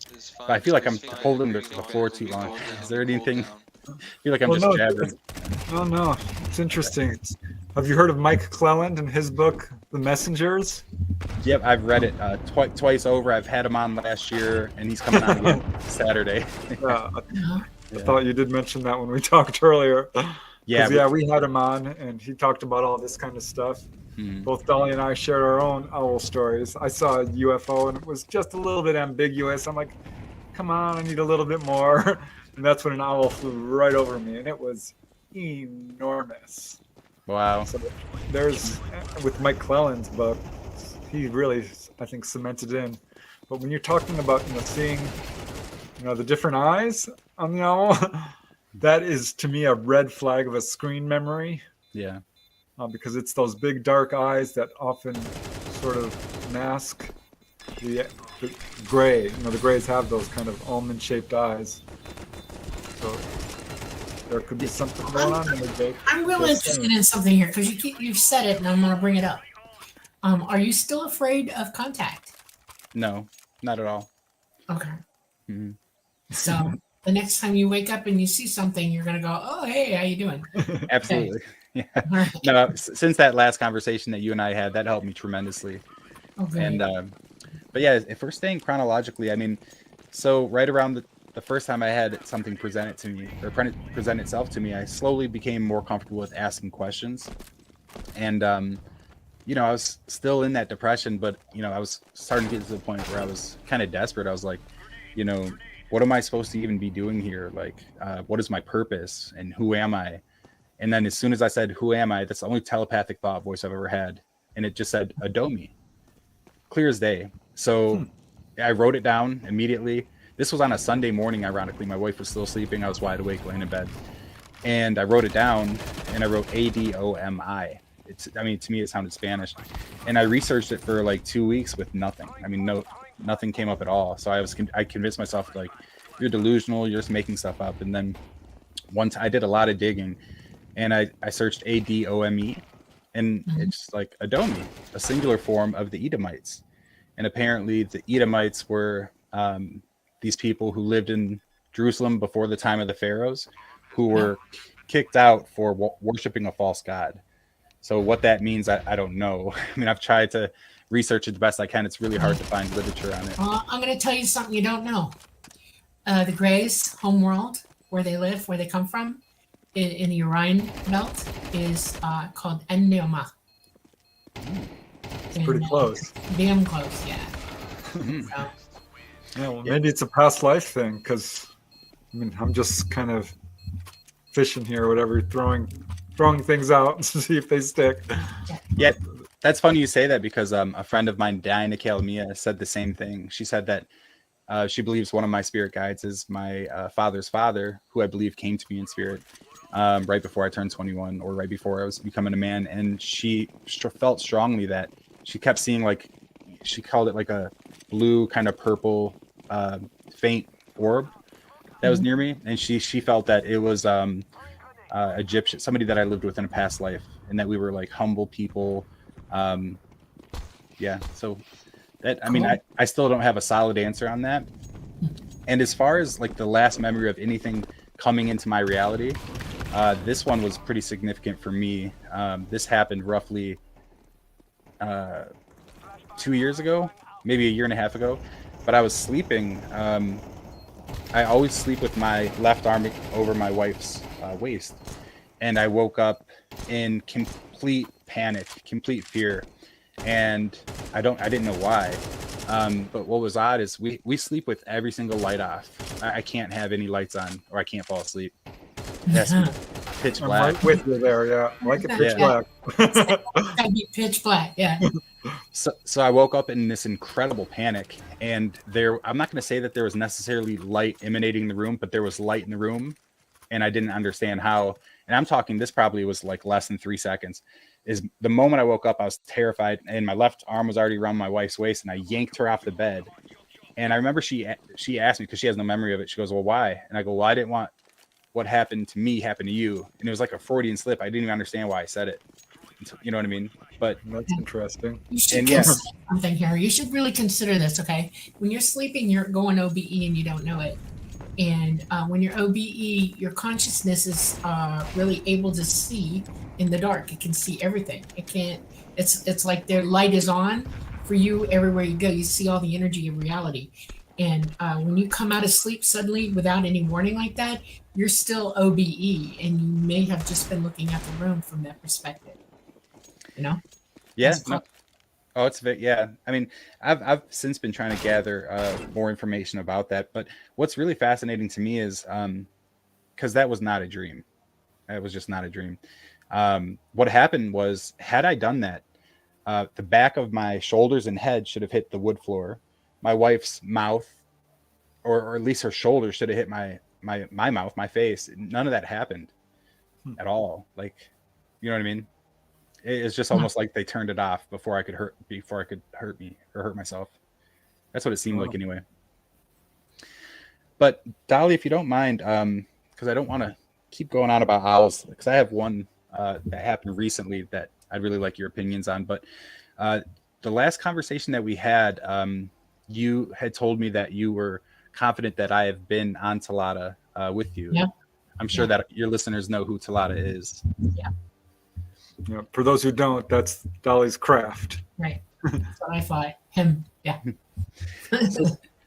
I feel like I'm holding the floor too long. Is there anything? I feel like I'm just jabbering. No. It's interesting. Have you heard of Mike Cleland and his book, The Messengers? Yep, I've read it twice over. I've had him on last year, and he's coming on again Saturday. I thought you did mention that when we talked earlier. Yeah, we had him on, and he talked about all this kind of stuff. Both Dolly and I shared our own owl stories. I saw a UFO, and it was just a little bit ambiguous. I'm like, come on, I need a little bit more. And that's when an owl flew right over me, and it was enormous. Wow. So there's, with Mike Cleland's book, he really, I think, cemented in. But when you're talking about, seeing, the different eyes on the owl, that is, to me, a red flag of a screen memory. Yeah. Because it's those big dark eyes that often sort of mask the gray. The grays have those kind of almond-shaped eyes. So there could be something going on there, Jake. I'm really interested in something here because you've said it, and I'm going to bring it up. Are you still afraid of contact? No, not at all. Okay. Mm-hmm. So the next time you wake up and you see something, you're going to go, "Oh, hey, how you doing?" Absolutely. Okay. Yeah. Right. No, since that last conversation that you and I had, that helped me tremendously. Okay. And but yeah, if we're staying chronologically, I mean, so right around the first time I had something presented to me or present itself to me, I slowly became more comfortable with asking questions. And I was still in that depression, but I was starting to get to the point where I was kind of desperate. I was like, what am I supposed to even be doing here? Like, what is my purpose and who am I? And then as soon as I said, who am I? That's the only telepathic thought voice I've ever had. And it just said, Adomi. Clear as day. So I wrote it down immediately. This was on a Sunday morning, ironically. My wife was still sleeping. I was wide awake, laying in bed. And I wrote it down, and I wrote Adomi. To me, it sounded Spanish. And I researched it for like 2 weeks with nothing. I mean, nothing came up at all. So I convinced myself, like, you're delusional. You're just making stuff up. And then I did a lot of digging. And I searched Adome, and it's like Adomi, a singular form of the Edomites. And apparently the Edomites were these people who lived in Jerusalem before the time of the pharaohs, who were kicked out for worshiping a false god. So what that means, I don't know. I mean, I've tried to research it the best I can. It's really hard to find literature on it. I'm going to tell you something you don't know. The Greys' homeworld, where they live, where they come from, in the Orion belt, is called Enneoma. It's pretty close. Damn close, yeah. Yeah, well, maybe it's a past life thing, because I mean, I'm just kind of fishing here, or whatever, throwing things out to see if they stick. Yeah, that's funny you say that, because a friend of mine, Diana Kalamia, said the same thing. She said that she believes one of my spirit guides is my father's father, who I believe came to me in spirit right before I turned 21, or right before I was becoming a man. And she felt strongly that she kept seeing, like, she called it like a blue kind of purple faint orb that was near me, and she felt that it was Egyptian, somebody that I lived with in a past life, and that we were like humble people. Yeah, so that, I mean, I still don't have a solid answer on that. And as far as like the last memory of anything coming into my reality, this one was pretty significant for me. This happened roughly 2 years ago, maybe a year and a half ago. But I was sleeping. I always sleep with my left arm over my wife's waist, and I woke up in complete panic, complete fear, and I didn't know why. But what was odd is we sleep with every single light off. I can't have any lights on, or I can't fall asleep. That's pitch I'm black. right with you there, yeah. I like it pitch black. Gotta be pitch black, yeah. So I woke up in this incredible panic, and I'm not going to say that there was necessarily light emanating in the room, but there was light in the room, and I didn't understand how. And I'm talking, this probably was like less than 3 seconds. Is the moment I woke up, I was terrified, and my left arm was already around my wife's waist, and I yanked her off the bed. And I remember she asked me, because she has no memory of it. She goes, "Well, why?" And I go, "Well, I didn't want what happened to me happen to you." And it was like a Freudian slip. I didn't even understand why I said it. You know what I mean? But that's interesting. You should consider something here. You should really consider this, okay? When you're sleeping, you're going OBE and you don't know it. And when you're OBE, your consciousness is really able to see in the dark. It can see everything. It can't. It's like their light is on for you everywhere you go. You see all the energy of reality. And when you come out of sleep suddenly without any warning like that, you're still OBE, and you may have just been looking at the room from that perspective. You know? Yeah. No. Oh, it's yeah. I mean, I've since been trying to gather more information about that. But what's really fascinating to me is because that was not a dream. It was just not a dream. What happened was, had I done that, the back of my shoulders and head should have hit the wood floor. My wife's mouth, or at least her shoulders, should have hit my mouth, my face. None of that happened at all. Like, you know what I mean? It's just almost like they turned it off before I could hurt me or hurt myself. That's what it seemed like anyway. But Dolly, if you don't mind, because I don't want to keep going on about owls, because I have one that happened recently that I'd really like your opinions on. But the last conversation that we had, you had told me that you were confident that I have been on Talata with you. Yeah. I'm sure that your listeners know who Talata is. Yeah. Yeah, for those who don't, that's Dolly's craft. Right. That's what I thought. Him. Yeah.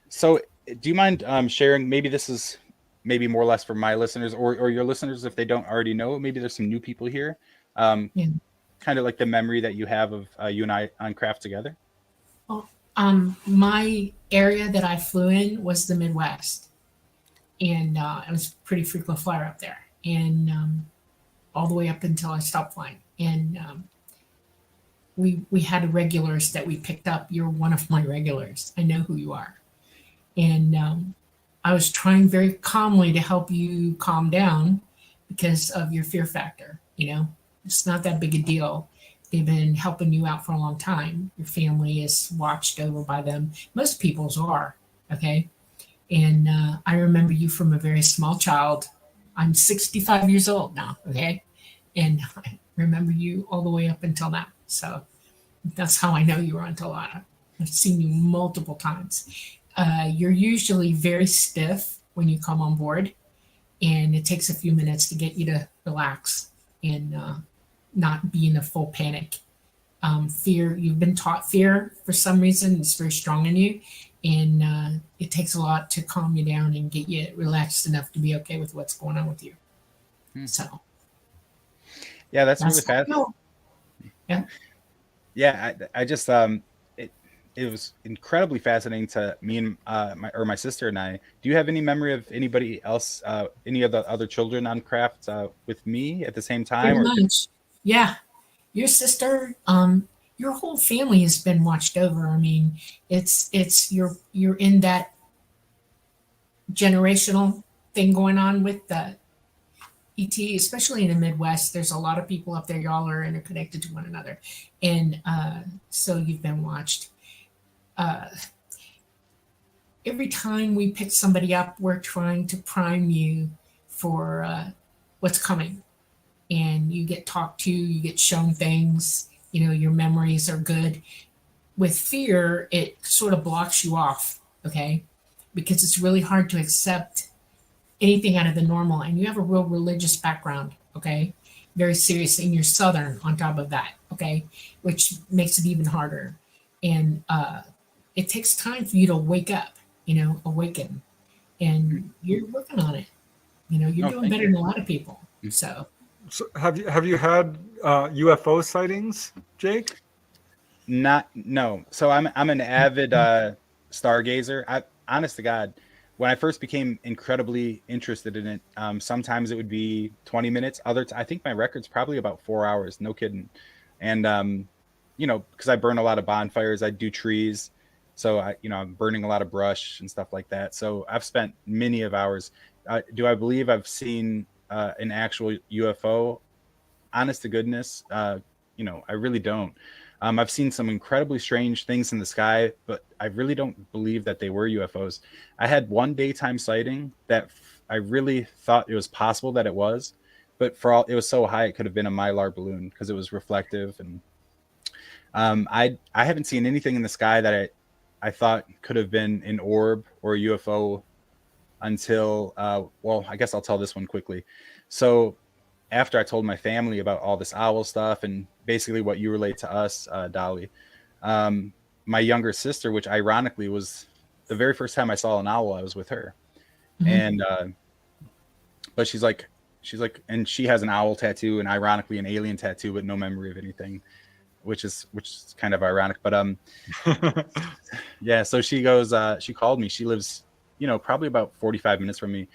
So do you mind sharing, maybe this is maybe more or less for my listeners or your listeners, if they don't already know, maybe there's some new people here, kind of like the memory that you have of you and I on craft together? Well, my area that I flew in was the Midwest, and it was a pretty frequent flyer up there, and all the way up until I stopped flying. And we had regulars that we picked up. You're one of my regulars. I know who you are. And I was trying very calmly to help you calm down because of your fear factor. You know, it's not that big a deal. They've been helping you out for a long time. Your family is watched over by them. Most people's are, okay? And I remember you from a very small child. I'm 65 years old now, okay? And remember you all the way up until now. So that's how I know you were on Talata. I've seen you multiple times. You're usually very stiff when you come on board, and it takes a few minutes to get you to relax and not be in a full panic. Fear, you've been taught fear for some reason, it's very strong in you, and it takes a lot to calm you down and get you relaxed enough to be okay with what's going on with you. So, Yeah, that's really how I fast. know. Yeah. Yeah, I just it was incredibly fascinating to me and my sister and I. Do you have any memory of anybody else, any of the other children on craft with me at the same time? Pretty much. Yeah. Your sister, your whole family has been watched over. I mean, it's you're in that generational thing going on with the ET, especially in the Midwest. There's a lot of people up there. Y'all are interconnected to one another, and so you've been watched. Every time we pick somebody up, we're trying to prime you for what's coming, and you get talked to, you get shown things. You know, your memories are good. With fear, it sort of blocks you off, okay? Because it's really hard to accept anything out of the normal. And you have a real religious background, okay? Very serious. And you're Southern on top of that, okay? Which makes it even harder. And it takes time for you to wake up, awaken. And you're working on it. You're doing better than a lot of people. So So have you had UFO sightings, Jake? No. So I'm an avid stargazer. Honest to God, when I first became incredibly interested in it, sometimes it would be 20 minutes. I think my record's probably about 4 hours. No kidding. And because I burn a lot of bonfires, I do trees, so I'm burning a lot of brush and stuff like that. So I've spent many of hours. Do I believe I've seen an actual UFO? Honest to goodness, I really don't. I've seen some incredibly strange things in the sky, but I really don't believe that they were UFOs. I had one daytime sighting that I really thought it was possible that it was, but it was so high it could have been a Mylar balloon because it was reflective. And I haven't seen anything in the sky that I thought could have been an orb or a UFO until I guess I'll tell this one quickly. So after I told my family about all this owl stuff and basically what you relate to us, Dolly, my younger sister, which ironically was the very first time I saw an owl, I was with her. And but she's like, and she has an owl tattoo and ironically an alien tattoo, but no memory of anything, which is kind of ironic. But yeah, so she goes, she called me. She lives, probably about 45 minutes from me.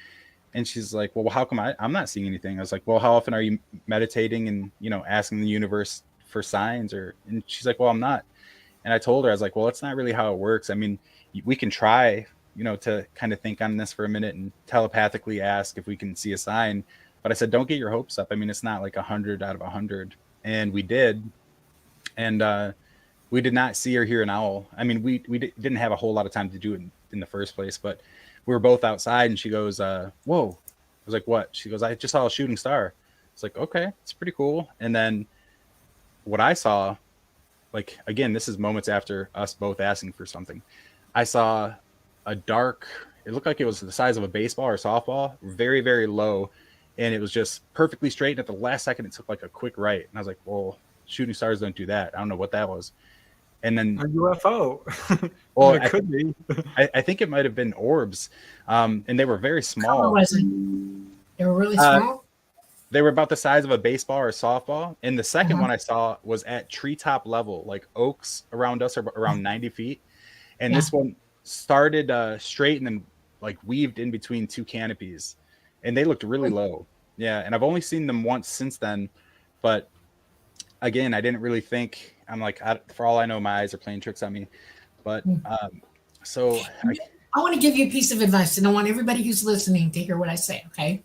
And she's like, well, how come I'm not seeing anything? I was like, well, how often are you meditating and, asking the universe for signs? And she's like, well, I'm not. And I told her, I was like, well, that's not really how it works. I mean, we can try, to kind of think on this for a minute and telepathically ask if we can see a sign. But I said, don't get your hopes up. I mean, it's not like 100 out of 100. And we did. And we did not see or hear an owl. I mean, we didn't have a whole lot of time to do it in the first place, but we were both outside and she goes, whoa. I was like, what? She goes, I just saw a shooting star. It's like, okay, it's pretty cool. And then what I saw, like, again, this is moments after us both asking for something. I saw it looked like it was the size of a baseball or softball, very, very low. And it was just perfectly straight. And at the last second, it took like a quick right. And I was like, well, shooting stars don't do that. I don't know what that was. And then a UFO. Well, it could be. I think it might have been orbs, and they were very small. How was it? They were really small. They were about the size of a baseball or a softball. And the second one I saw was at treetop level, like oaks around us are around 90 feet. And this one started straight and then like weaved in between two canopies, and they looked really low. Yeah, and I've only seen them once since then, but again, I didn't really think. I'm like, for all I know, my eyes are playing tricks on me. But so I want to give you a piece of advice, and I want everybody who's listening to hear what I say, okay?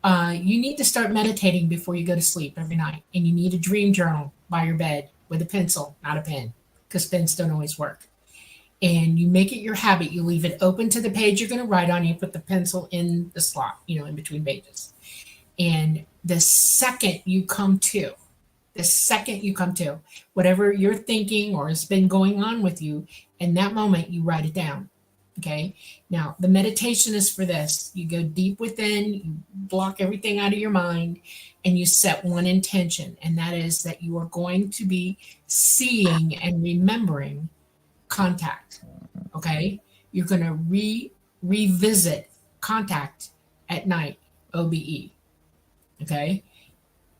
You need to start meditating before you go to sleep every night, and you need a dream journal by your bed with a pencil, not a pen, because pens don't always work. And you make it your habit. You leave it open to the page you're going to write on. You put the pencil in the slot, in between pages. And the second you come to, The second you come to, whatever you're thinking or has been going on with you, in that moment, you write it down. Okay. Now, the meditation is for this. You go deep within, you block everything out of your mind, and you set one intention, and that is that you are going to be seeing and remembering contact. Okay. You're going to revisit contact at night, OBE. Okay.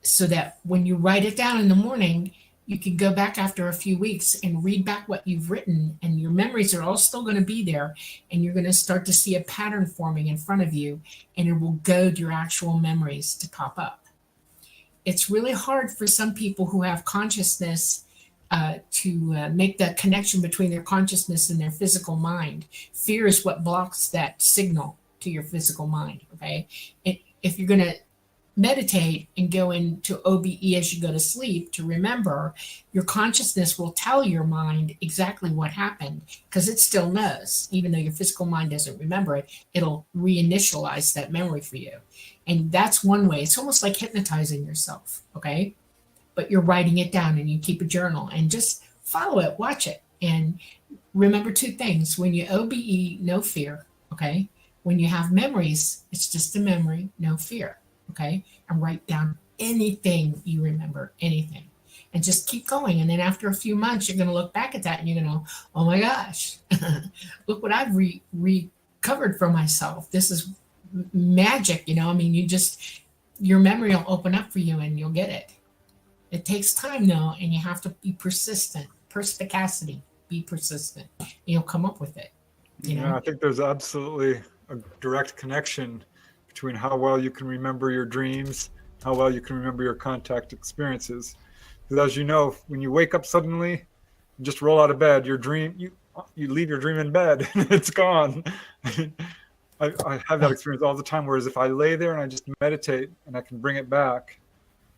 So that when you write it down in the morning, you can go back after a few weeks and read back what you've written, and your memories are all still going to be there, and you're going to start to see a pattern forming in front of you, and it will goad your actual memories to pop up. It's really hard for some people who have consciousness to make that connection between their consciousness and their physical mind. Fear is what blocks that signal to your physical mind. Okay, if you're going to meditate and go into OBE as you go to sleep to remember, your consciousness will tell your mind exactly what happened, because it still knows. Even though your physical mind doesn't remember it, it'll reinitialize that memory for you. And that's one way. It's almost like hypnotizing yourself, okay? But you're writing it down, and you keep a journal and just follow it, watch it. And remember two things. When you OBE, no fear, okay? When you have memories, it's just a memory, no fear. Okay, and write down anything you remember, anything, and just keep going. And then after a few months, you're going to look back at that and you're going to, oh my gosh, look what I've recovered for myself. This is magic, you know. I mean, your memory will open up for you and you'll get it. It takes time though, and you have to be persistent. Perspicacity, be persistent, and you'll come up with it. You know, I think there's absolutely a direct connection between how well you can remember your dreams, how well you can remember your contact experiences. Because as you know, when you wake up suddenly and just roll out of bed, your dream, you leave your dream in bed and it's gone. I have that experience all the time, whereas if I lay there and I just meditate and I can bring it back.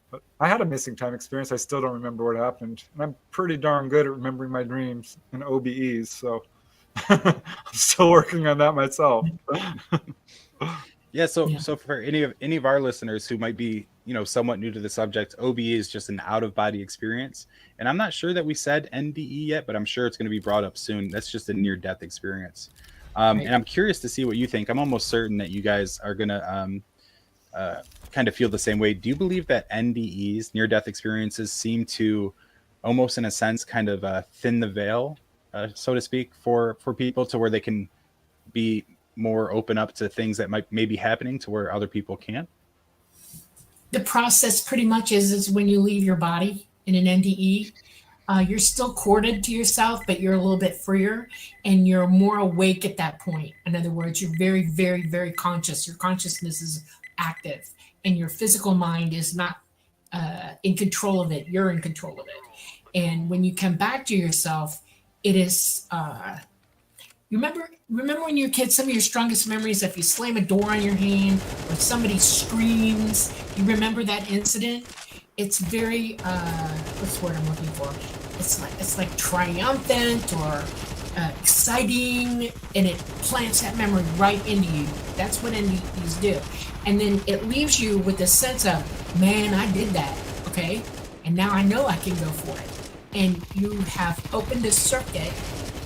But I had a missing time experience. I still don't remember what happened. And I'm pretty darn good at remembering my dreams and OBEs, so I'm still working on that myself. Yeah, so for any of our listeners who might be, somewhat new to the subject, OBE is just an out-of-body experience. And I'm not sure that we said NDE yet, but I'm sure it's going to be brought up soon. That's just a near-death experience. And I'm curious to see what you think. I'm almost certain that you guys are going to kind of feel the same way. Do you believe that NDEs, near-death experiences, seem to almost, in a sense, kind of thin the veil, so to speak, for people, to where they can be more open up to things that may be happening to where other people can't? The process pretty much is when you leave your body in an NDE, you're still corded to yourself, but you're a little bit freer and you're more awake at that point. In other words, you're very, very, very conscious. Your consciousness is active and your physical mind is not in control of it. You're in control of it. And when you come back to yourself, it is... Remember when you're a kid, some of your strongest memories, if you slam a door on your hand or somebody screams, you remember that incident? It's very, what's the word I'm looking for? It's like triumphant or exciting, and it plants that memory right into you. That's what NDEs do. And then it leaves you with a sense of, man, I did that, okay? And now I know I can go for it. And you have opened a circuit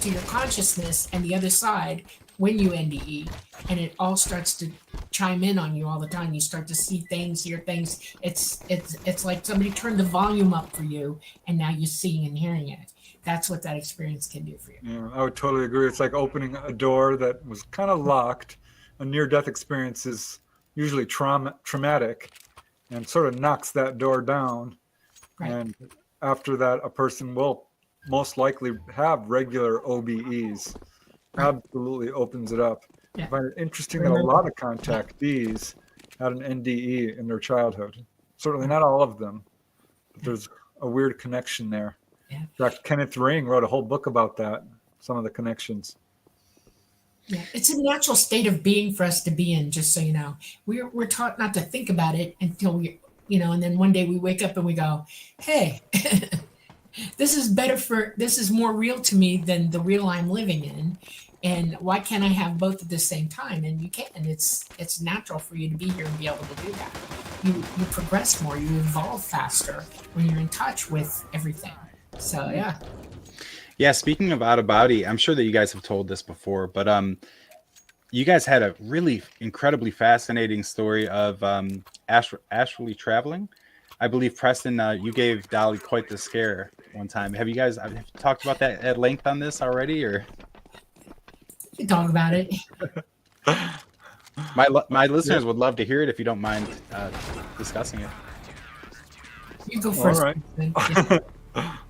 to your consciousness and the other side when you NDE, and it all starts to chime in on you all the time. You start to see things, hear things. It's like somebody turned the volume up for you, and now you're seeing and hearing it. That's what that experience can do for you. Yeah, I would totally agree. It's like opening a door that was kind of locked. A near-death experience is usually traumatic and sort of knocks that door down. Right. And after that, a person will most likely have regular OBEs. Absolutely opens it up. Yeah. I find it interesting that a lot of contactees had an NDE in their childhood. Certainly not all of them, but there's a weird connection there. Yeah. In fact, Kenneth Ring wrote a whole book about that, some of the connections. Yeah, it's a natural state of being for us to be in, just so you know. We're taught not to think about it until we, and then one day we wake up and we go, hey, this is more real to me than the real I'm living in. And why can't I have both at the same time? And you can. It's natural for you to be here and be able to do that. you progress more, you evolve faster when you're in touch with everything. So yeah. Yeah, speaking of out of body, I'm sure that you guys have told this before, but you guys had a really incredibly fascinating story of astrally traveling. I believe, Preston, you gave Dolly quite the scare one time. Have you guys talked about that at length on this already, or? We can talk about it. My listeners would love to hear it if you don't mind discussing it. You go first. All right.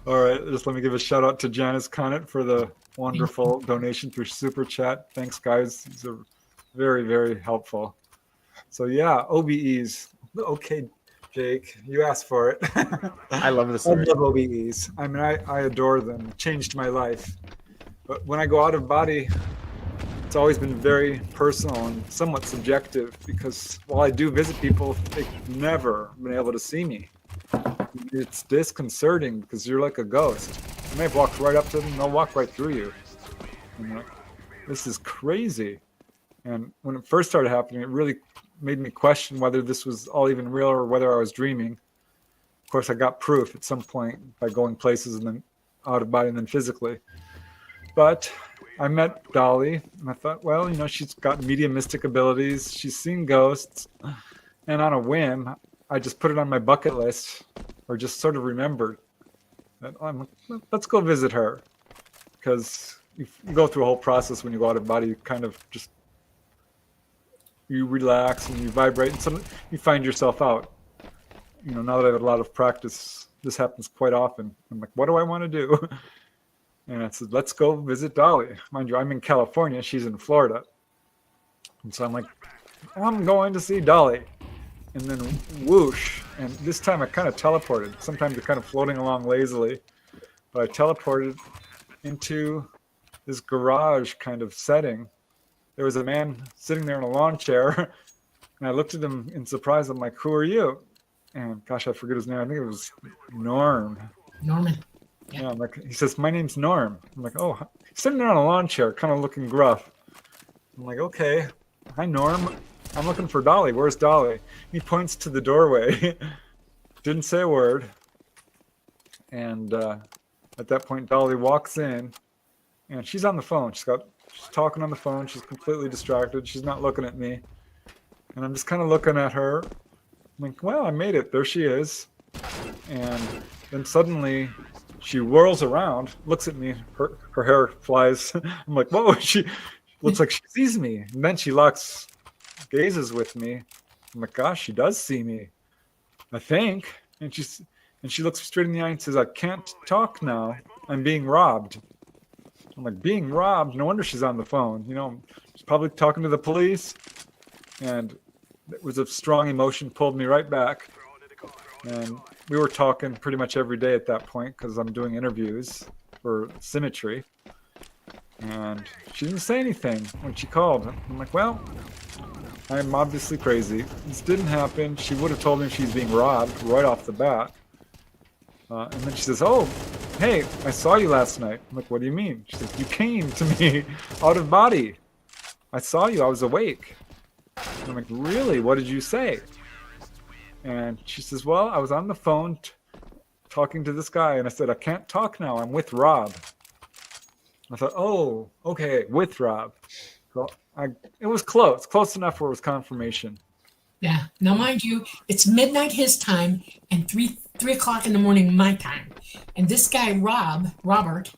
All right, just let me give a shout out to Janice Conant for the wonderful donation through Super Chat. Thanks, guys. These are very, very helpful. So yeah, OBEs. Okay, Jake, you asked for it. I love this story. I love OBEs. I mean, I adore them. Changed my life. But when I go out of body, it's always been very personal and somewhat subjective because while I do visit people, they've never been able to see me. It's disconcerting because you're like a ghost. You may have walked right up to them, they'll walk right through you. And like, this is crazy. And when it first started happening, it really made me question whether this was all even real or whether I was dreaming. Of course, I got proof at some point by going places and then out of body and then physically. But I met Dolly and I thought, well, you know, she's got mediumistic abilities. She's seen ghosts. And on a whim, I just put it on my bucket list, or just sort of remembered that let's go visit her, because you go through a whole process when you go out of body. You kind of just you relax and you vibrate, and suddenly you find yourself out. You know, now that I have a lot of practice, this happens quite often. I'm like, what do I want to do? And I said, let's go visit Dolly. Mind you, I'm in California, she's in Florida, and so I'm like, I'm going to see Dolly. And then whoosh, and this time I kind of teleported. Sometimes you're kind of floating along lazily, but I teleported into this garage kind of setting. There was a man sitting there in a lawn chair, and I looked at him in surprise. I'm like, who are you? And gosh, I forget his name. I think it was Norm. Norman. Yeah, I'm like, he says, my name's Norm. I'm like, oh, he's sitting there on a lawn chair, kind of looking gruff. I'm like, okay, hi, Norm. I'm looking for Dolly. Where's Dolly? He points to the doorway. Didn't say a word. And at that point, Dolly walks in, and she's on the phone. She's talking on the phone. She's completely distracted. She's not looking at me. And I'm just kind of looking at her. I'm like, well, I made it. There she is. And then suddenly she whirls around, looks at me. Her hair flies. I'm like, whoa, she looks like she sees me. And then she gazes with me. I'm like, gosh, she does see me, I think. And she looks straight in the eye and says, I can't talk now. I'm being robbed. I'm like, being robbed? No wonder she's on the phone. You know, she's probably talking to the police. And it was a strong emotion, pulled me right back. And we were talking pretty much every day at that point because I'm doing interviews for Symmetry. And she didn't say anything when she called. I'm like, well, I'm obviously crazy. This didn't happen. She would have told me she's being robbed right off the bat. And then she says, oh, hey, I saw you last night. I'm like, what do you mean? She says, you came to me out of body. I saw you. I was awake. And I'm like, really? What did you say? And she says, well, I was on the phone talking to this guy. And I said, I can't talk now. I'm with Rob. I thought, oh, okay, with Rob. So it was close enough where it was confirmation. Yeah. Now, mind you, it's midnight his time and 3 o'clock in the morning my time. And this guy, Robert,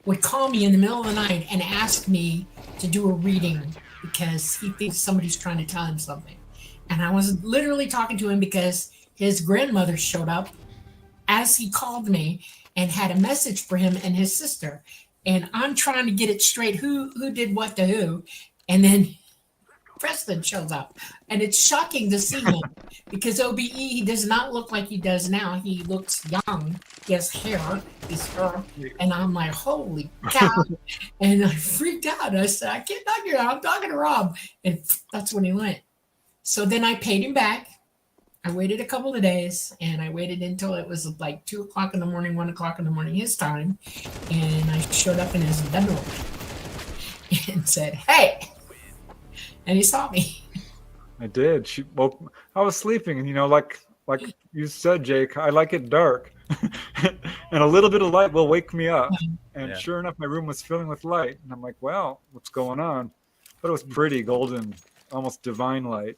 would call me in the middle of the night and ask me to do a reading because he thinks somebody's trying to tell him something. And I was literally talking to him because his grandmother showed up as he called me and had a message for him and his sister. And I'm trying to get it straight, who did what to who. And then Preston shows up. And it's shocking to see him because OBE, he does not look like he does now. He looks young. He has hair. He's fur. And I'm like, holy cow. And I freaked out. I said, I can't talk to you. I'm talking to Rob. And that's when he went. So then I paid him back. I waited a couple of days, and I waited until it was like 2 o'clock in the morning, 1 o'clock in the morning his time. And I showed up in his bedroom and said, hey. And he saw me. I did. She woke. I was sleeping, and like you said, Jake, I like it dark, and a little bit of light will wake me up. And Yeah. sure enough, my room was filling with light, and I'm like, "Well, what's going on?" But it was pretty golden, almost divine light.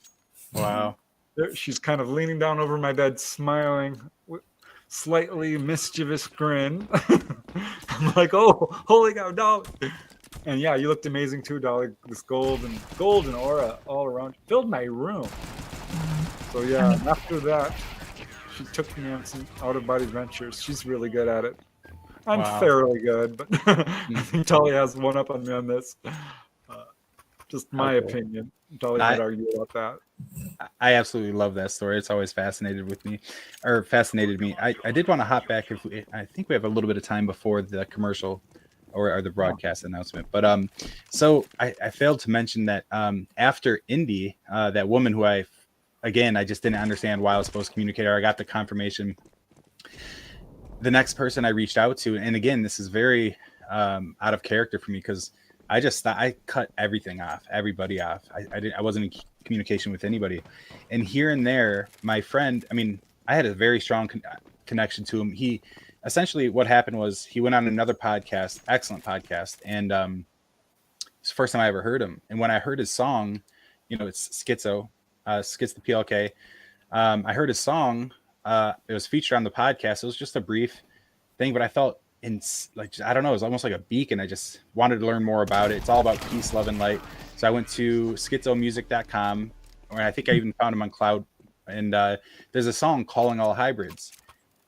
Wow. She's kind of leaning down over my bed, smiling, with slightly mischievous grin. I'm like, "Oh, holy cow, no!" And yeah, you looked amazing too, Dolly. This golden aura all around, filled my room. So yeah, after that, she took me on some out of body adventures. She's really good at it. I'm Wow. fairly good, but I think Dolly has one up on me on this. Just my opinion. Dolly might argue about that. I absolutely love that story. It's always fascinated me. I did want to hop back I think we have a little bit of time before the commercial or the broadcast announcement. But so I failed to mention that after Indy, that woman who I just didn't understand why I was supposed to communicate her. I got the confirmation. The next person I reached out to, and again, this is very out of character for me because I cut everything off, everybody off. I wasn't in communication with anybody. And here and there, my friend, I had a very strong connection to him. He essentially, what happened was he went on another podcast, excellent podcast. And it's the first time I ever heard him. And when I heard his song, it's Schizo the PLK. I heard his song. It was featured on the podcast. It was just a brief thing, but I felt I don't know, it was almost like a beacon. I just wanted to learn more about it. It's all about peace, love, and light. So I went to schizomusic.com, where I think I even found him on Cloud. And there's a song, Calling All Hybrids.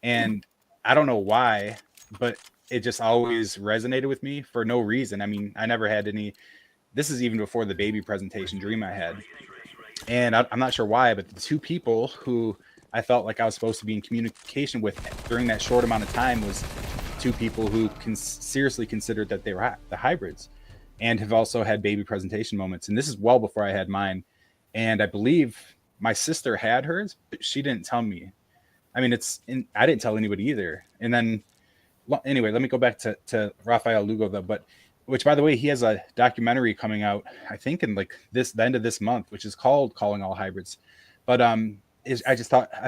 And I don't know why, but it just always resonated with me for no reason. I never had any, this is even before the baby presentation dream I had. And I'm not sure why, but the two people who I felt like I was supposed to be in communication with during that short amount of time was two people who seriously considered that they were the hybrids and have also had baby presentation moments. And this is well before I had mine. And I believe my sister had hers, but she didn't tell me. I didn't tell anybody either. And then, anyway, let me go back to Rafael Lugo, though. But which, by the way, he has a documentary coming out, I think, in the end of this month, which is called Calling All Hybrids. But I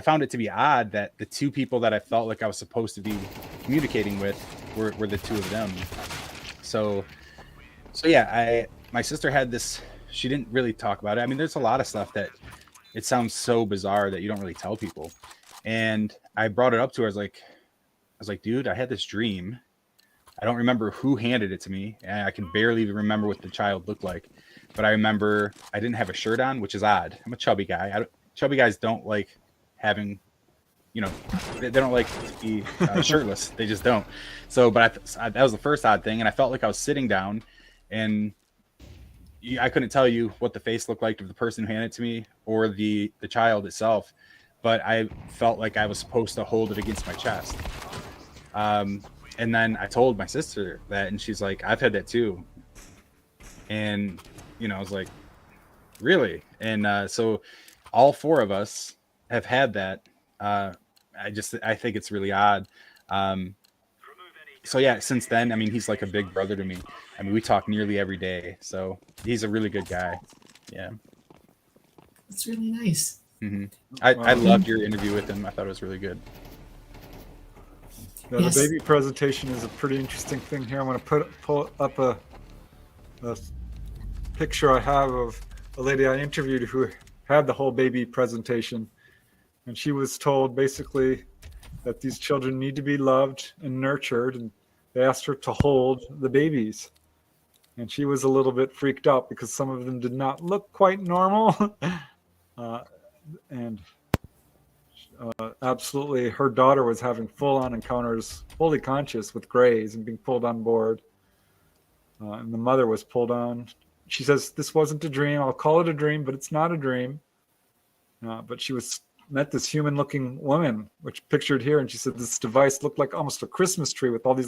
found it to be odd that the two people that I felt like I was supposed to be communicating with were the two of them. So yeah, my sister had this. She didn't really talk about it. There's a lot of stuff that it sounds so bizarre that you don't really tell people. And I brought it up to her. I was like, dude, I had this dream. I don't remember who handed it to me, and I can barely even remember what the child looked like. But I remember I didn't have a shirt on, which is odd. I'm a chubby guy. Chubby guys don't like having, they don't like to be shirtless. They just don't. So, but that was the first odd thing. And I felt like I was sitting down, and I couldn't tell you what the face looked like of the person who handed it to me or the child itself. But I felt like I was supposed to hold it against my chest. And then I told my sister that, and she's like, I've had that too. And, I was like, really? And so all four of us have had that. I think it's really odd. So yeah, since then, he's like a big brother to me. We talk nearly every day. So he's a really good guy. Yeah. That's really nice. Mm-hmm. I loved your interview with him. I thought it was really good. Yeah, yes. The baby presentation is a pretty interesting thing here. I'm going to pull up a picture I have of a lady I interviewed who had the whole baby presentation. And she was told basically that these children need to be loved and nurtured. And they asked her to hold the babies. And she was a little bit freaked out because some of them did not look quite normal. Absolutely, her daughter was having full-on encounters, fully conscious with grays and being pulled on board. And the mother was pulled on. She says, this wasn't a dream. I'll call it a dream, but it's not a dream. But she met this human-looking woman, which pictured here, and she said this device looked like almost a Christmas tree with all these little